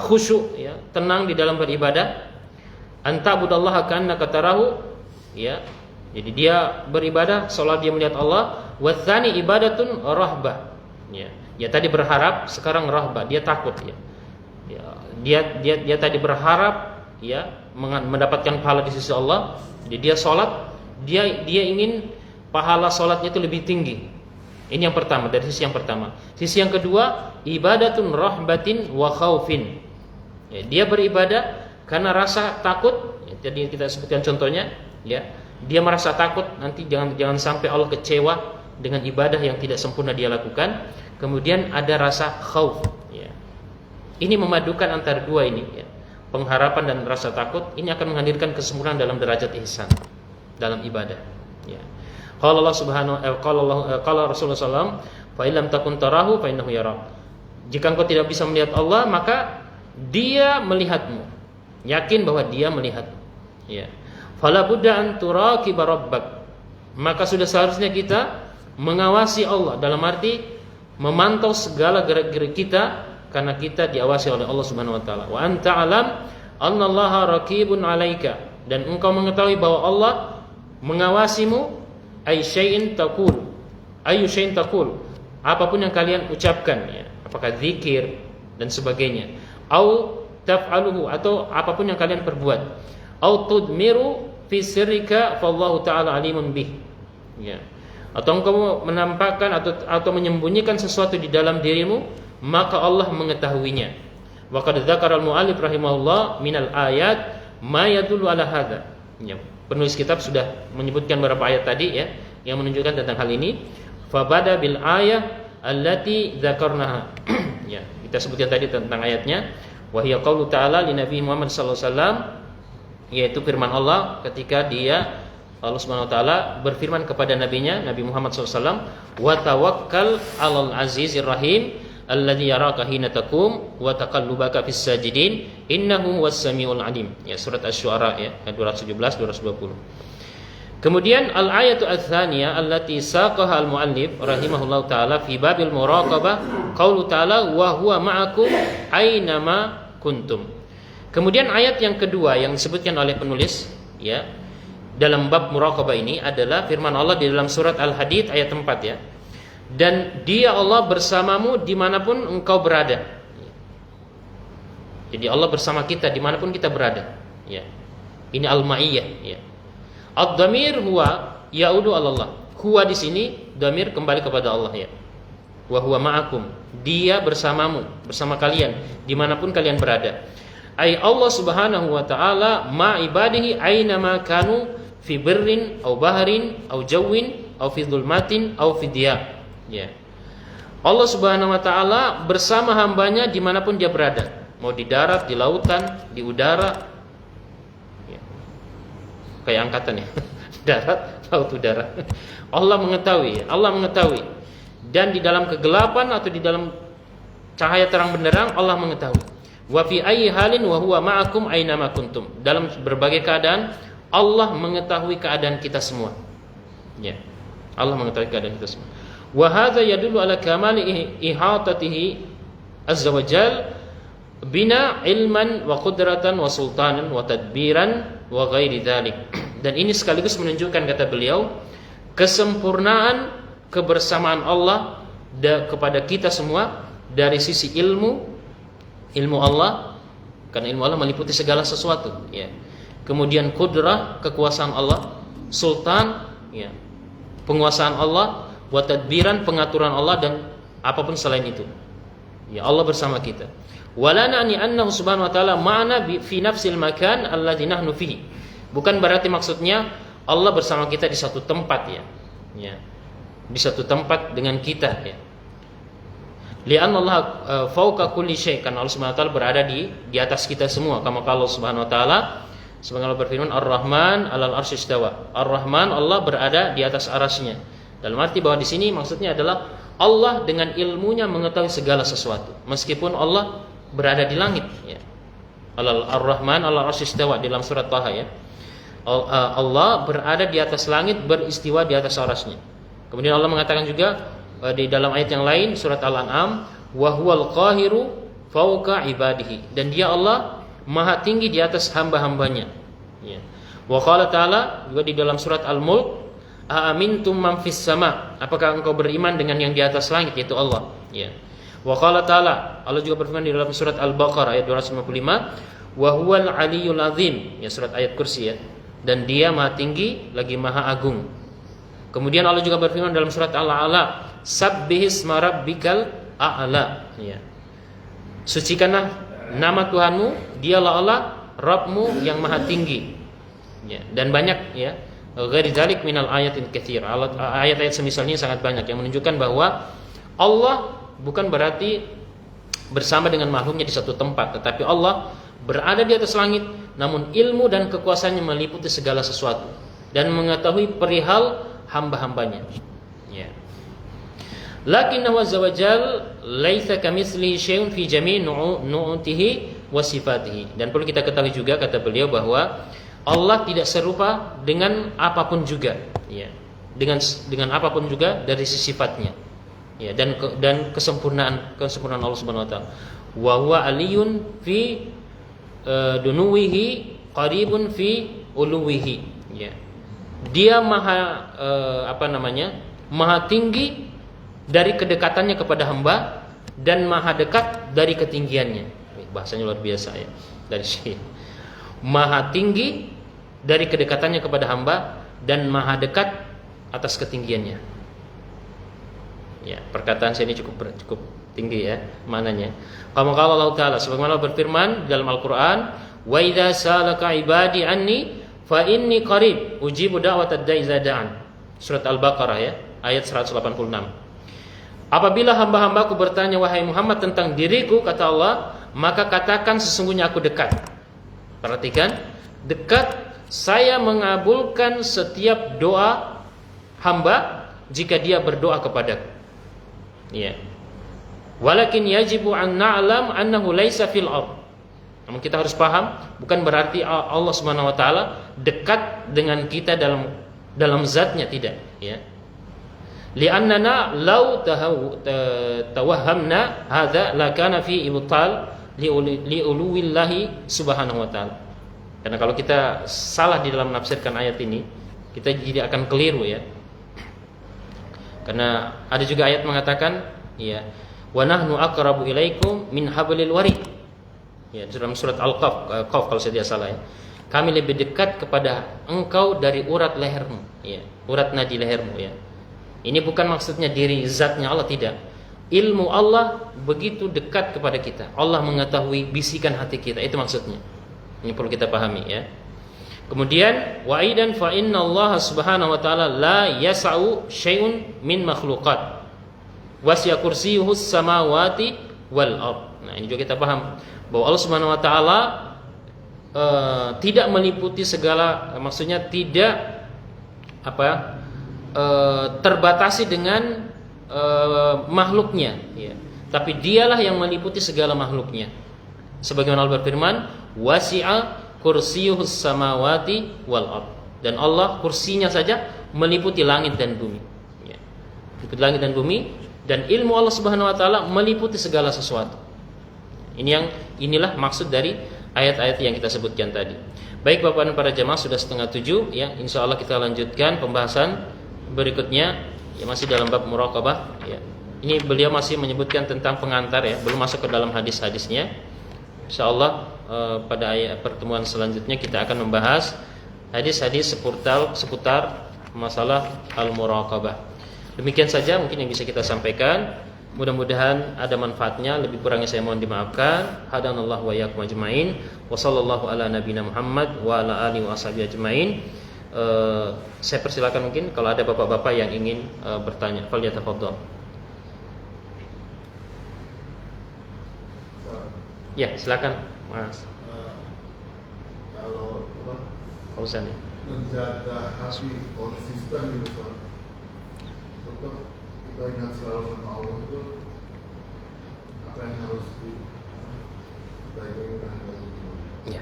khusyuk ya, tenang di dalam beribadah. Anta budallaha ka'annaka tarahu, ya. Jadi dia beribadah seolah dia melihat Allah. Wa tsani ibadatun rahbah. Ya tadi berharap, sekarang rahbah, dia takut ya. Dia tadi berharap ya mendapatkan pahala di sisi Allah. Jadi dia sholat, dia ingin pahala sholatnya itu lebih tinggi. Ini yang pertama, dari sisi yang pertama. Sisi yang kedua, ibadatun rahbatin wa khaufin. Ya, dia beribadah karena rasa takut, Jadi kita sebutkan contohnya, ya. Dia merasa takut nanti jangan sampai Allah kecewa dengan ibadah yang tidak sempurna dia lakukan. Kemudian ada rasa khauf, ya. Ini memadukan antara dua ini, ya. Pengharapan dan rasa takut ini akan menghadirkan kesempurnaan dalam derajat ihsan dalam ibadah, ya. Qala Allah subhanahu qala Rasulullah sallallahu fa illam takun tarahu fa innahu yarak. Jika engkau tidak bisa melihat Allah, maka dia melihatmu. Yakin bahwa dia melihatmu, ya. Fala budda an turaqiba rabbak. Maka sudah seharusnya kita mengawasi Allah, dalam arti memantau segala gerak-gerik kita, karena kita diawasi oleh Allah Subhanahu wa taala. Wa anta alam annallaha raqibun 'alaika, dan engkau mengetahui bahwa Allah mengawasimu. Ay syai'in taqul, ayu syai'in taqul, apapun yang kalian ucapkan, ya. Apakah zikir dan sebagainya, au taf'aluhu, atau apapun yang kalian perbuat, au tudmiru fi sirrika fallahu ta'ala alimun bih, ya. Atau engkau menampakkan atau menyembunyikan sesuatu di dalam dirimu, maka Allah mengetahuinya. Wa qad dzakara al-mu'allif rahimahullah minal ayat ma yadullu ala hadza, ya. Penulis kitab sudah menyebutkan beberapa ayat tadi, ya, yang menunjukkan tentang hal ini. Fa bada bil ayah allati dzakarnaha. Ya, kita sebutkan tadi tentang ayatnya. Wa hiya qaulu ta'ala li Nabi Muhammad sallallahu alaihi wasallam, yaitu firman Allah ketika Allah Subhanahu wa taala berfirman kepada nabinya Nabi Muhammad sallallahu alaihi wasallam, wa tawakkal 'alal azizir rahim alladzi yaraka hina taqum wa taqallubaka fis sajidin innahu was-sami'ul 'alim. Ya, surat Asy-Syu'ara, ya, 217 220. Kemudian al-ayatu ats-tsaniyah allati saqaha al-muallif rahimahullahu taala fi babil muraqabah qaulu ta'ala wa huwa ma'akum aina ma kuntum. Kemudian ayat yang kedua yang disebutkan oleh penulis, ya, dalam bab muraqabah ini adalah firman Allah di dalam surat Al-Hadid ayat 4, ya. Dan dia Allah bersamamu dimanapun engkau berada. Jadi Allah bersama kita dimanapun kita berada, ya. Ini al-ma'iyyah, ya. Ad-dhamir huwa ya'udu 'ala Allah. Huwa di sini dhamir kembali kepada Allah, ya. Wa huwa ma'akum, dia bersamamu, bersama kalian dimanapun kalian berada. Ai Allah Subhanahu wa taala ma ibadihi aina ma kanu fi birrin au bahrin au jawin au fi dhulmatin au fi diya. Ya. Allah Subhanahu wa taala bersama hambanya dimanapun dia berada, mau di darat, di lautan, di udara, ya. Kayak angkatan, ya. Darat, laut, udara. Allah mengetahui, Allah mengetahui. Dan di dalam kegelapan atau di dalam cahaya terang benderang, Allah mengetahui. Wa fi ayyi halin wa huwa ma'akum aina ma kuntum. Dalam berbagai keadaan Allah mengetahui keadaan kita semua, ya. Allah mengetahui keadaan kita semua. Wa hadza yadullu ala kamali ihatatihi azza wa jal bina ilman wa qudratan wa sultanan wa tadbiran wa ghairi dzalik. Dan ini sekaligus menunjukkan, kata beliau, kesempurnaan kebersamaan Allah kepada kita semua dari sisi ilmu Allah, karena ilmu Allah meliputi segala sesuatu, ya. Kemudian kudrah, kekuasaan Allah, sultan, ya, penguasaan Allah, wa tadbiran, pengaturan Allah, dan apapun selain itu, ya, Allah bersama kita. Wala na'ni annahu subhanahu wa ta'ala ma'ana fi nafsil makan alladzi nahnu fihi. Bukan berarti maksudnya Allah bersama kita di satu tempat, ya. Ya. Di satu tempat dengan kita, ya. Li'anna Allah fauqa kulli syai', karena Allah Subhanahu wa taala berada di atas kita semua. Kama qala Subhanahu wa taala, sebagaimana Allah berfirman, Ar-Rahman 'alal arsy istawa. Ar-Rahman, Allah berada di atas arasnya. Dalam arti bahwa di sini maksudnya adalah Allah dengan ilmunya mengetahui segala sesuatu, meskipun Allah berada di langit, ya. Ar-Rahman 'alal arsy istawa dalam surat Taha, ya. Allah berada di atas langit, beristiwa di atas arasnya. Kemudian Allah mengatakan juga di dalam ayat yang lain surat Al-An'am, wa huwal qahiru fauqa ibadihi, dan dia Allah maha tinggi di atas hamba-hambanya, ya. Wa qala ta'ala juga di dalam surat Al-Mulk, aamintum man fis sama, apakah engkau beriman dengan yang di atas langit, yaitu Allah, ya. Wa qala ta'ala, Allah juga berfirman di dalam surat Al-Baqarah ayat 255, wa huwal aliyyul azim, ya, surat ayat kursi, ya, dan dia maha tinggi lagi maha agung. Kemudian Allah juga berfirman dalam surat Al-A'la, sabbihisma rabbikal a'la, ya. Sucikanlah nama Tuhanmu, dialah Allah, Rabbmu yang maha tinggi. Ya, dan banyak ya, ghairi dzalik minal ayatin katsir. Ayat-ayat semisalnya sangat banyak yang menunjukkan bahwa Allah bukan berarti bersama dengan makhluknya di satu tempat, tetapi Allah berada di atas langit, namun ilmu dan kekuasaannya meliputi segala sesuatu dan mengetahui perihal hamba-hambanya. Ya. Lakinnahu azza wa jal laisa kamitslihi syai'un fi jami' nu'utihi wa sifatihi. Dan perlu kita ketahui juga, kata beliau, bahwa Allah tidak serupa dengan apapun juga, ya. Dengan apapun juga dari sifatnya. Ya, dan kesempurnaan Allah Subhanahu wa taala. Wa huwa aliyun fi dunuwihi qaribun fi uluwihi. Ya. Dia maha maha tinggi dari kedekatannya kepada hamba dan maha dekat dari ketinggiannya. Bahasanya luar biasa ya dari Syekh. Maha tinggi dari kedekatannya kepada hamba dan maha dekat atas ketinggiannya. Ya, perkataan saya ini cukup tinggi ya maknanya. Qala Allah Ta'ala, sebagaimana berfirman dalam Al-Qur'an, "Wa idza salaka ibadi anni fa inni qarib ujibu da'watad da'i idza da'an." Surat Al-Baqarah ya, ayat 186. Apabila hamba-hambaku bertanya wahai Muhammad tentang diriku, kata Allah, maka katakan sesungguhnya aku dekat. Perhatikan, dekat. Saya mengabulkan setiap doa hamba jika dia berdoa kepadaku. Ya. Walakin yajibu an na'lam annahu laisa fil ard. Namun kita harus paham, bukan berarti Allah Subhanahu wa taala dekat dengan kita dalam zatnya, tidak, ya. Li'annana law tawahhamna hadza lakana fi ibtal li'uluwillahi subhanahu wa ta'ala. Karena kalau kita salah di dalam menafsirkan ayat ini, kita jadi akan keliru ya. Karena ada juga ayat mengatakan, ya, wa nahnu aqrabu ilaikum min hablil warid. Ya, dalam surat Al-Qaf kalau saya tidak salah ya. Kami lebih dekat kepada engkau dari urat lehermu, ya, urat nadi lehermu ya. Ini bukan maksudnya diri zatnya Allah, tidak. Ilmu Allah begitu dekat kepada kita. Allah mengetahui bisikan hati kita, itu maksudnya. Ini perlu kita pahami ya. Kemudian wa'idan fa inna Allah Subhanahu wa taala la yas'u syai'un min makhluqat. Wasi'a kursiyyuhus samawati wal ard. Nah, ini juga kita paham bahwa Allah Subhanahu wa taala tidak meliputi segala, maksudnya tidak terbatasi dengan makhluknya ya. Tapi dialah yang meliputi segala makhluknya. Sebagaimana Allah berfirman, wasi'a kursiyuhus samawati wal ard. Dan Allah kursinya saja meliputi langit dan bumi. Ya. Meliputi langit dan bumi, dan ilmu Allah Subhanahu wa taala meliputi segala sesuatu. Inilah maksud dari ayat-ayat yang kita sebutkan tadi. Baik Bapak dan para jamaah, sudah 6:30 ya. Insyaallah kita lanjutkan pembahasan berikutnya ya, masih dalam bab muraqabah ya. Ini beliau masih menyebutkan tentang pengantar ya, belum masuk ke dalam hadis-hadisnya. Insyaallah pada pertemuan selanjutnya kita akan membahas hadis-hadis seputar masalah al-muraqabah. Demikian saja mungkin yang bisa kita sampaikan. Mudah-mudahan ada manfaatnya. Lebih kurangnya saya mohon dimaafkan. Hadanallahu wa iyyakum ajmain. Wa sallallahu ala nabiyina Muhammad wa ala alihi wa sahbihi ajmain. Saya persilakan mungkin kalau ada bapak-bapak yang ingin bertanya. Falyatafadhal. Ya, silakan, Mas. Kalau Fauzan ya. menjaga hati konsisten gitu, tetap kita ingat selalu sama Allah itu apa yang harus kita inginkan gitu. Ya.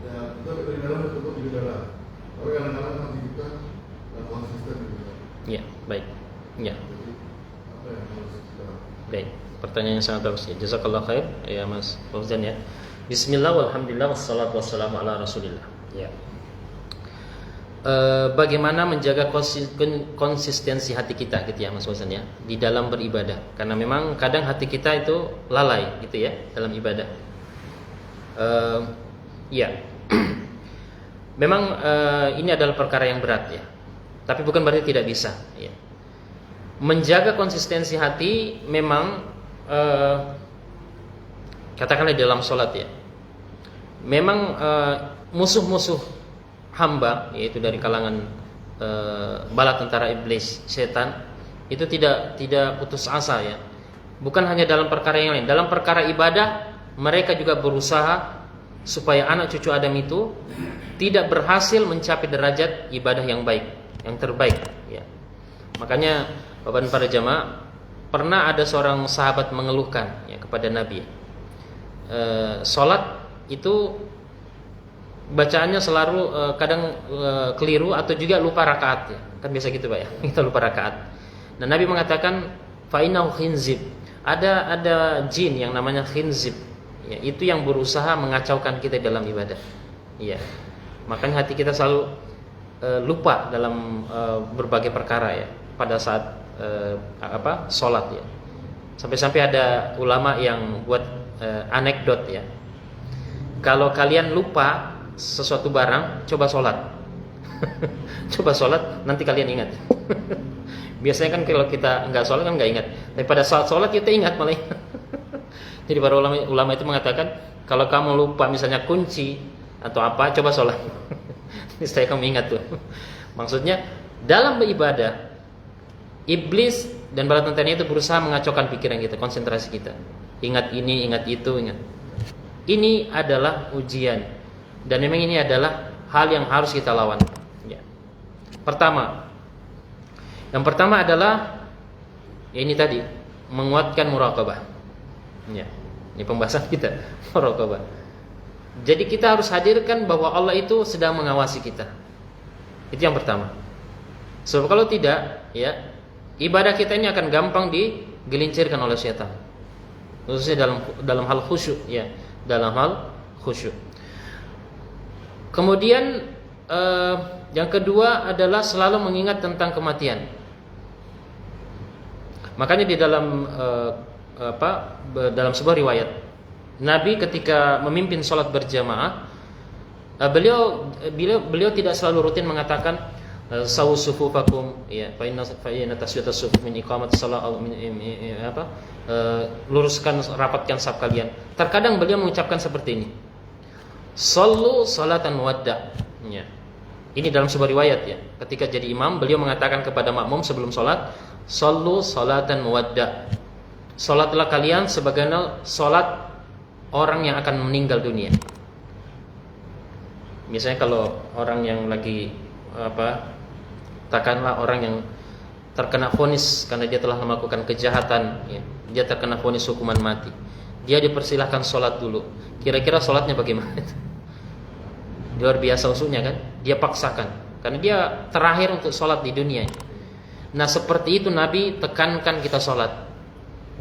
Ya, kita dari dalam tetap di dalam. Tapi kadang-kadang hati kita nggak konsisten gitu. Ya, baik. Ya. Jadi apa yang harus kita Baik. Pertanyaan yang sangat bagus ya. Jazakallah khair ya Mas Fauzan ya. Bismillah walhamdulillah wassalatu wassalamu ala Rasulillah. Ya. Bagaimana menjaga konsistensi hati kita gitu ya Mas Fauzan ya di dalam beribadah. Karena memang kadang hati kita itu lalai gitu ya dalam ibadah. Ya. Memang ini adalah perkara yang berat ya. Tapi bukan berarti tidak bisa ya. Menjaga konsistensi hati memang katakanlah dalam sholat ya, memang musuh-musuh hamba, yaitu dari kalangan bala tentara iblis, setan, itu tidak putus asa ya. Bukan hanya dalam perkara yang lain, dalam perkara ibadah mereka juga berusaha supaya anak cucu Adam itu tidak berhasil mencapai derajat ibadah yang baik, yang terbaik ya. Makanya Bapak dan para jamaah, pernah ada seorang sahabat mengeluhkan ya kepada Nabi, sholat itu bacaannya selalu kadang keliru atau juga lupa rakaat ya. Kan biasa gitu Pak ya, kita lupa rakaat. Dan Nabi mengatakan fa innahu khinzib. Ada jin yang namanya khinzib. Ya, itu yang berusaha mengacaukan kita dalam ibadah. Iya. Makanya hati kita selalu lupa dalam berbagai perkara ya pada saat sholat ya. Sampai-sampai ada ulama yang buat anekdot ya. Kalau kalian lupa sesuatu barang, coba sholat. Coba sholat, nanti kalian ingat. Biasanya kan kalau kita nggak sholat kan nggak ingat. Tapi pada saat sholat kita ingat malah. Jadi para ulama itu mengatakan, kalau kamu lupa misalnya kunci atau apa, coba sholat. Niscaya kamu ingat tuh. Maksudnya dalam beribadah, iblis dan bala tentaranya itu berusaha mengacaukan pikiran kita, konsentrasi kita. Ingat ini, ingat itu, ingat. Ini adalah ujian. Dan memang ini adalah hal yang harus kita lawan ya. Yang pertama adalah ya ini tadi, menguatkan muraqabah ya. Ini pembahasan kita, muraqabah. Jadi kita harus hadirkan bahwa Allah itu sedang mengawasi kita. Itu yang pertama. Sebab kalau tidak ya, ibadah kita ini akan gampang digelincirkan oleh setan. Khususnya dalam hal khusyuk ya, dalam hal khusyuk. Kemudian yang kedua adalah selalu mengingat tentang kematian. Makanya di dalam dalam sebuah riwayat, Nabi ketika memimpin sholat berjamaah, beliau tidak selalu rutin mengatakan sawu sufufakum ya, fa inna taswiyatas sufuf min iqamatis shalah luruskan, rapatkan saf kalian. Terkadang beliau mengucapkan seperti ini, sallu salatan wadda ya. Ini dalam sebuah riwayat ya. Ketika jadi imam, beliau mengatakan kepada makmum sebelum sholat, sallu salatan wadda. Salatlah kalian sebagaimana salat orang yang akan meninggal dunia. Misalnya kalau orang yang lagi katakanlah orang yang terkena vonis karena dia telah melakukan kejahatan ya, dia terkena vonis hukuman mati, dia dipersilahkan sholat dulu. Kira-kira sholatnya bagaimana? Luar biasa usulnya kan, dia paksakan karena dia terakhir untuk sholat di dunia. Nah seperti itu Nabi tekankan kita sholat.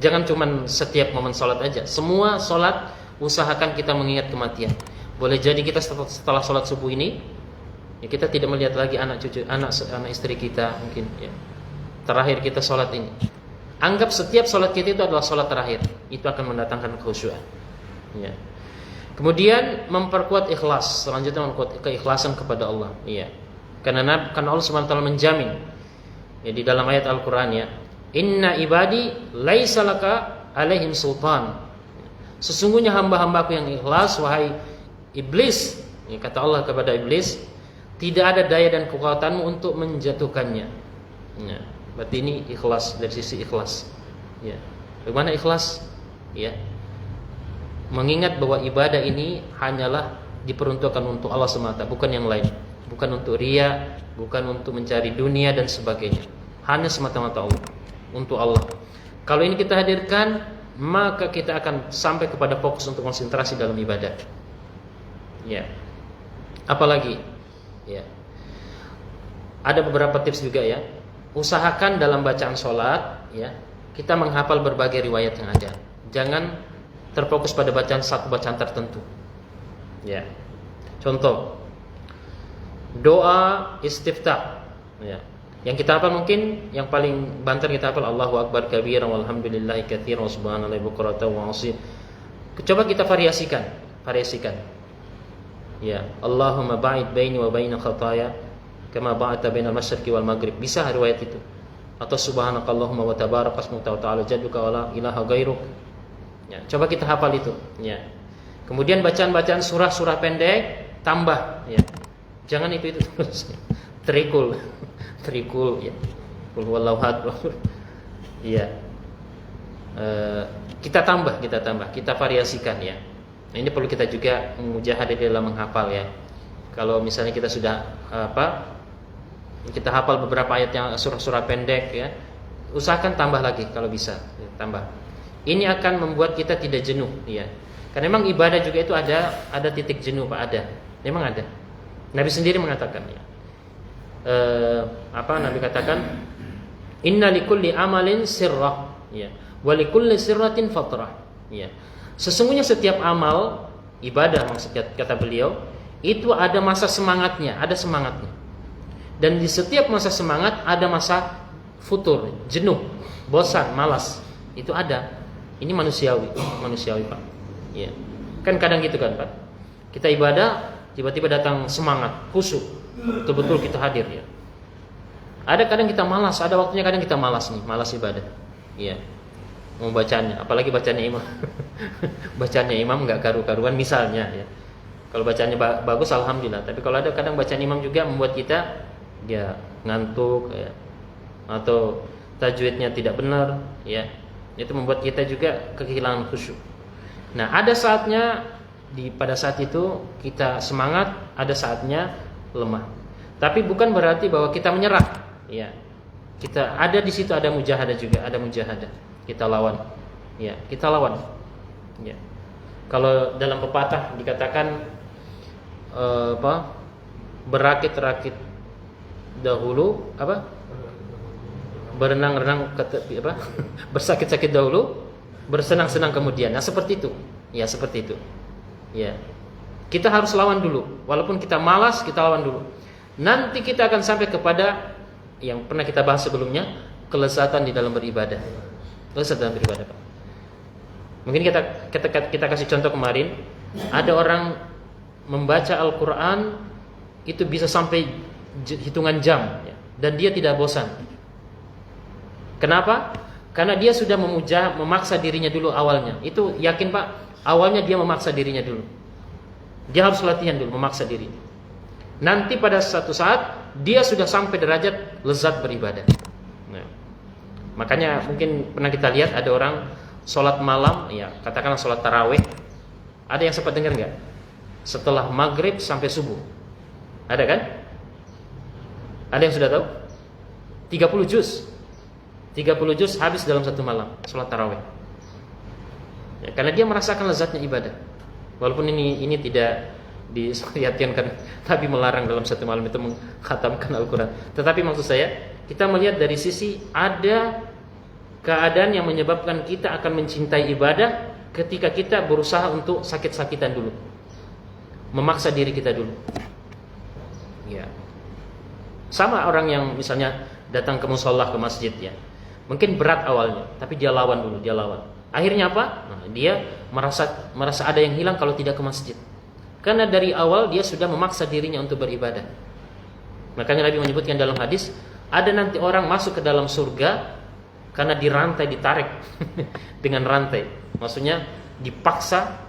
Jangan cuma setiap momen sholat aja, semua sholat usahakan kita mengingat kematian. Boleh jadi kita setelah sholat subuh ini ya, kita tidak melihat lagi anak cucu, anak istri kita mungkin ya. Terakhir kita sholat ini, anggap setiap sholat kita itu adalah sholat terakhir. Itu akan mendatangkan kekhusyuan ya. Kemudian memperkuat ikhlas, selanjutnya memperkuat keikhlasan kepada Allah ya. Karena Allah SWT menjamin ya, di dalam ayat Al-Quran ya, inna ibadi laisa laka alaihim sultan. Sesungguhnya hamba-hambaku yang ikhlas, wahai iblis ya, kata Allah kepada iblis, tidak ada daya dan kekuatanmu untuk menjatuhkannya ya. Berarti ini ikhlas, dari sisi ikhlas ya. Bagaimana ikhlas ya? Mengingat bahwa ibadah ini hanyalah diperuntukkan untuk Allah semata, bukan yang lain, bukan untuk riya, bukan untuk mencari dunia dan sebagainya. Hanya semata-mata Allah, untuk Allah. Kalau ini kita hadirkan, maka kita akan sampai kepada fokus untuk konsentrasi dalam ibadah. Ya. Apalagi ya. Ada beberapa tips juga ya. Usahakan dalam bacaan sholat ya, kita menghafal berbagai riwayat yang ada. Jangan terfokus pada satu bacaan tertentu. Ya. Contoh, doa istiftah. Ya. Yang kita hafal mungkin yang paling banter kita hafal Allahu Akbar kabiran walhamdulillahi katsiran wa subhanallahi bukratan wa asil. Coba kita variasikan. Ya, Allahumma ba'id baini wa baina khataaya kama ba'adta bainal masyriqi wal maghrib. Bisa riwayat itu. Atau subhanakallahumma wa tabarakasmuka wa ta'ala jadduka wa la ilaha ghairuk. Ya, coba kita hafal itu ya. Kemudian bacaan-bacaan surah-surah pendek tambah ya. Jangan itu terus. Trikul ya. Qul huwallahu ahad. Iya. Kita tambah, kita variasikan ya. Nah, ini perlu kita juga mujahadah dalam menghafal ya. Kalau misalnya kita sudah kita hafal beberapa ayat yang surah-surah pendek ya, usahakan tambah lagi kalau bisa, ya, tambah. Ini akan membuat kita tidak jenuh ya. Karena memang ibadah juga itu ada titik jenuh Pak, ada. Memang ada. Nabi sendiri mengatakan ya. Nabi katakan inna likulli amalin sirrah ya, wa likulli sirratin fatrah ya. Sesungguhnya setiap amal ibadah, maksudnya kata beliau, itu ada masa semangatnya, ada semangatnya. Dan di setiap masa semangat ada masa futur, jenuh, bosan, malas. Itu ada. Ini manusiawi Pak. Ya. Kan kadang gitu kan Pak. Kita ibadah, tiba-tiba datang semangat, khusyuk, betul-betul kita hadir ya. Ada kadang kita malas, ada waktunya kadang kita malas ibadah. Iya. Mau bacanya, apalagi bacanya imam. Bacanya imam enggak karu-karuan misalnya ya. Kalau bacanya bagus alhamdulillah, tapi kalau ada kadang bacaan imam juga membuat kita dia ngantuk ya, atau tajwidnya tidak benar ya. Itu membuat kita juga kehilangan khusyuk. Nah, ada saatnya pada saat itu kita semangat, ada saatnya lemah. Tapi bukan berarti bahwa kita menyerah. Ya. Kita ada di situ ada mujahadah juga, ada mujahadah. Kita lawan. Ya, kita lawan. Ya. Kalau dalam pepatah dikatakan berakit-rakit dahulu berenang-renang bersakit-sakit dahulu, bersenang-senang kemudian. Nah, seperti itu. Ya, seperti itu. Ya. Kita harus lawan dulu. Walaupun kita malas, kita lawan dulu. Nanti kita akan sampai kepada yang pernah kita bahas sebelumnya, kelezatan di dalam beribadah. Kelezatan dalam beribadah, Pak. Mungkin kita kasih contoh kemarin, ada orang membaca Al-Qur'an itu bisa sampai hitungan jam ya, dan dia tidak bosan. Kenapa? Karena dia sudah memaksa dirinya dulu awalnya. Itu yakin Pak, awalnya dia memaksa dirinya dulu. Dia harus latihan dulu, memaksa diri. Nanti pada suatu saat dia sudah sampai derajat lezat beribadah. Nah, makanya mungkin pernah kita lihat ada orang sholat malam, ya katakanlah sholat tarawih. Ada yang sempat dengar nggak? Setelah maghrib sampai subuh. Ada kan? Ada yang sudah tahu? 30 juz. 30 juz habis dalam satu malam sholat tarawih. Ya, karena dia merasakan lezatnya ibadah. Walaupun ini tidak disyariatkan, tapi melarang dalam satu malam itu mengkhatamkan Al-Quran. Tetapi maksud saya, kita melihat dari sisi ada keadaan yang menyebabkan kita akan mencintai ibadah ketika kita berusaha untuk sakit-sakitan dulu, memaksa diri kita dulu. Ya. Sama orang yang misalnya datang ke musholah, ke masjid ya, mungkin berat awalnya, tapi dia lawan dulu, dia lawan. Akhirnya apa? Nah, dia merasa ada yang hilang kalau tidak ke masjid. Karena dari awal dia sudah memaksa dirinya untuk beribadah. Makanya Nabi menyebutkan dalam hadis, ada nanti orang masuk ke dalam surga karena dirantai, ditarik dengan rantai. Maksudnya dipaksa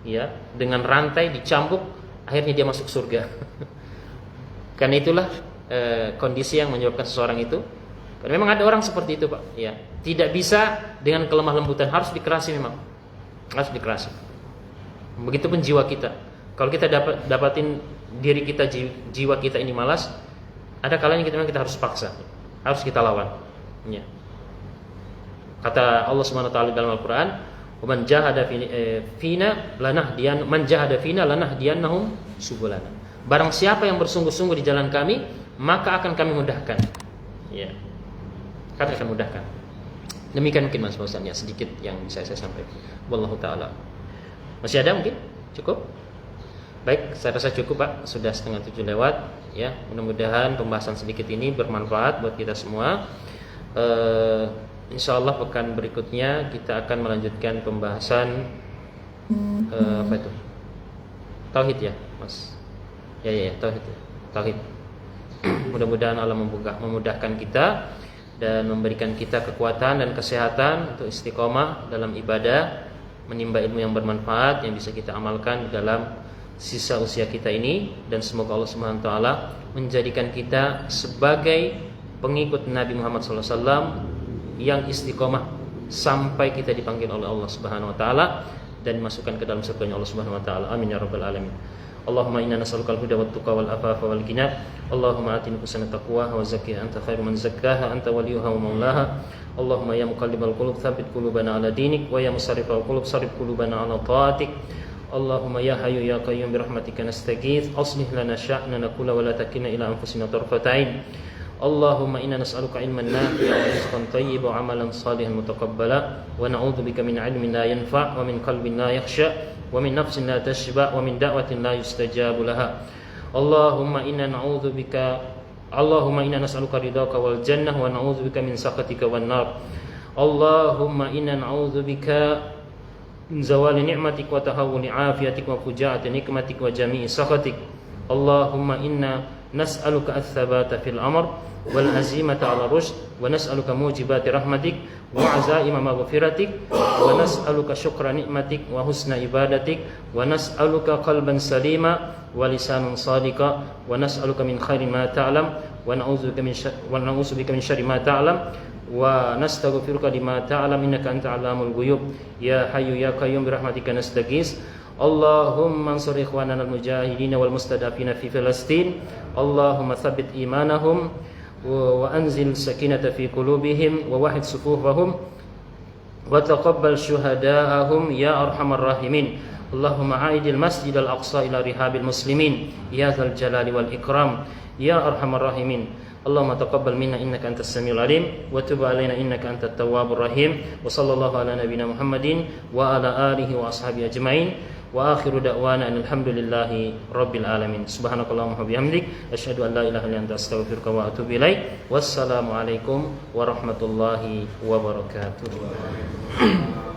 ya, dengan rantai dicambuk, akhirnya dia masuk surga. Karena itulah kondisi yang menyebabkan seseorang itu. Karena memang ada orang seperti itu, Pak, ya. Tidak bisa dengan kelemah lembutan, harus dikerasi memang. Harus dikerasi. Begitupun jiwa kita. Kalau kita dapatin diri kita, jiwa kita ini malas, ada kalanya kita harus paksa, harus kita lawan. Ya. Kata Allah Subhanahu wa taala dalam Al-Qur'an, "Man jahada fina lanahdiyannahum subulana." Barang siapa yang bersungguh-sungguh di jalan kami, maka akan kami mudahkan. Ya. Kami akan mudahkan. Demikian mungkin Mas Fauzan ya, sedikit yang bisa saya sampaikan. Wallahu taala. Masih ada mungkin? Cukup? Baik, saya rasa cukup Pak, sudah 6:30 lewat ya. Mudah-mudahan pembahasan sedikit ini bermanfaat buat kita semua. Insyaallah pekan berikutnya kita akan melanjutkan pembahasan apa itu? Tauhid ya, Mas. Ya, tauhid. Mudah-mudahan Allah memudahkan kita dan memberikan kita kekuatan dan kesehatan untuk istiqomah dalam ibadah, menimba ilmu yang bermanfaat yang bisa kita amalkan di dalam sisa usia kita ini, dan semoga Allah Subhanahu wa taala menjadikan kita sebagai pengikut Nabi Muhammad SAW yang istiqomah sampai kita dipanggil oleh Allah Subhanahu wa taala dan dimasukkan ke dalam surganya Allah Subhanahu wa taala. Amin ya rabbal alamin. Allahumma inna nas'aluka al-huda wat tuqa wal afafa wal ghina. Allahumma ati nufusana taqwaha wa zakkiha anta khairu man zakkaha anta waliyuha wa maulaha. Allahumma ya muqallibal qulub tsabbit qulubana ala dinik wa ya musarrifal qulub sarrif qulubana ala taatik. Allahumma ya hayyu ya qayyum bi rahmatika nastaghits aslih lana sya'nana kullahu wa la takilna ila anfusina tarfata 'ain. Allahumma inna nas'aluka ilman nafi'an wa rizqan thayyiban wa 'amalan salihan mutaqabbala wa na'udzubika min 'ilmin la yanfa' wa min qalbin la yakhsha wa min nafsin la tashba' wa min da'watin la yustajabu laha. Allahumma inna nas'aluka ridhaka wal jannah wa na'udzubika min sakhatika wan nar. Allahumma inna na'udzubika min zawali ni'matik wa tahawuli afiyatik wa fujaati nikmatik wa jami'i sakhatik. Allahumma inna nas'aluka ats-tsabata fil amr wal azimata 'ala rushd wa nas'aluka mujibati rahmatik wa 'azaima maghfiratik wa nas'aluka syukra ni'matik wa husna ibadatik wa nas'aluka qalban salima wa lisanan sadiqa wa nas'aluka min khairi ma ta'lam wa na'udzubika min syarri ma ta'lam wa nastaghfiruka lima ta'lam innaka anta 'allamul ghuyub. Ya hayyu ya qayyum bi rahmatika nastaghits. Allahumma ansur ikhwanana al-mujahidin wal mustadafina fi Filastin. Allahumma tsabbit imanahum wa anzil sakinata fi qulubihim wa wahid sufufahum wa taqabbal syuhada'ahum ya arhamar rahimin. Allahumma a'idil masjidal aqsa ila rihabil muslimin ya dzal jalali wal ikram ya arhamar rahimin. Allahumma taqabbal minna innaka antas samiul alim wa tub alaina innaka antat tawwabur rahim. Wa sallallahu ala nabiyyina Muhammadin wa ala alihi wa ashabihi ajmain. Wa akhiru da'wana alhamdulillahi rabbil alamin. Subhanakallahumma wa bihamdik asyhadu an la ilaha illa anta astaghfiruka wa atubu ilaik. Wassalamu alaikum warahmatullahi wabarakatuh.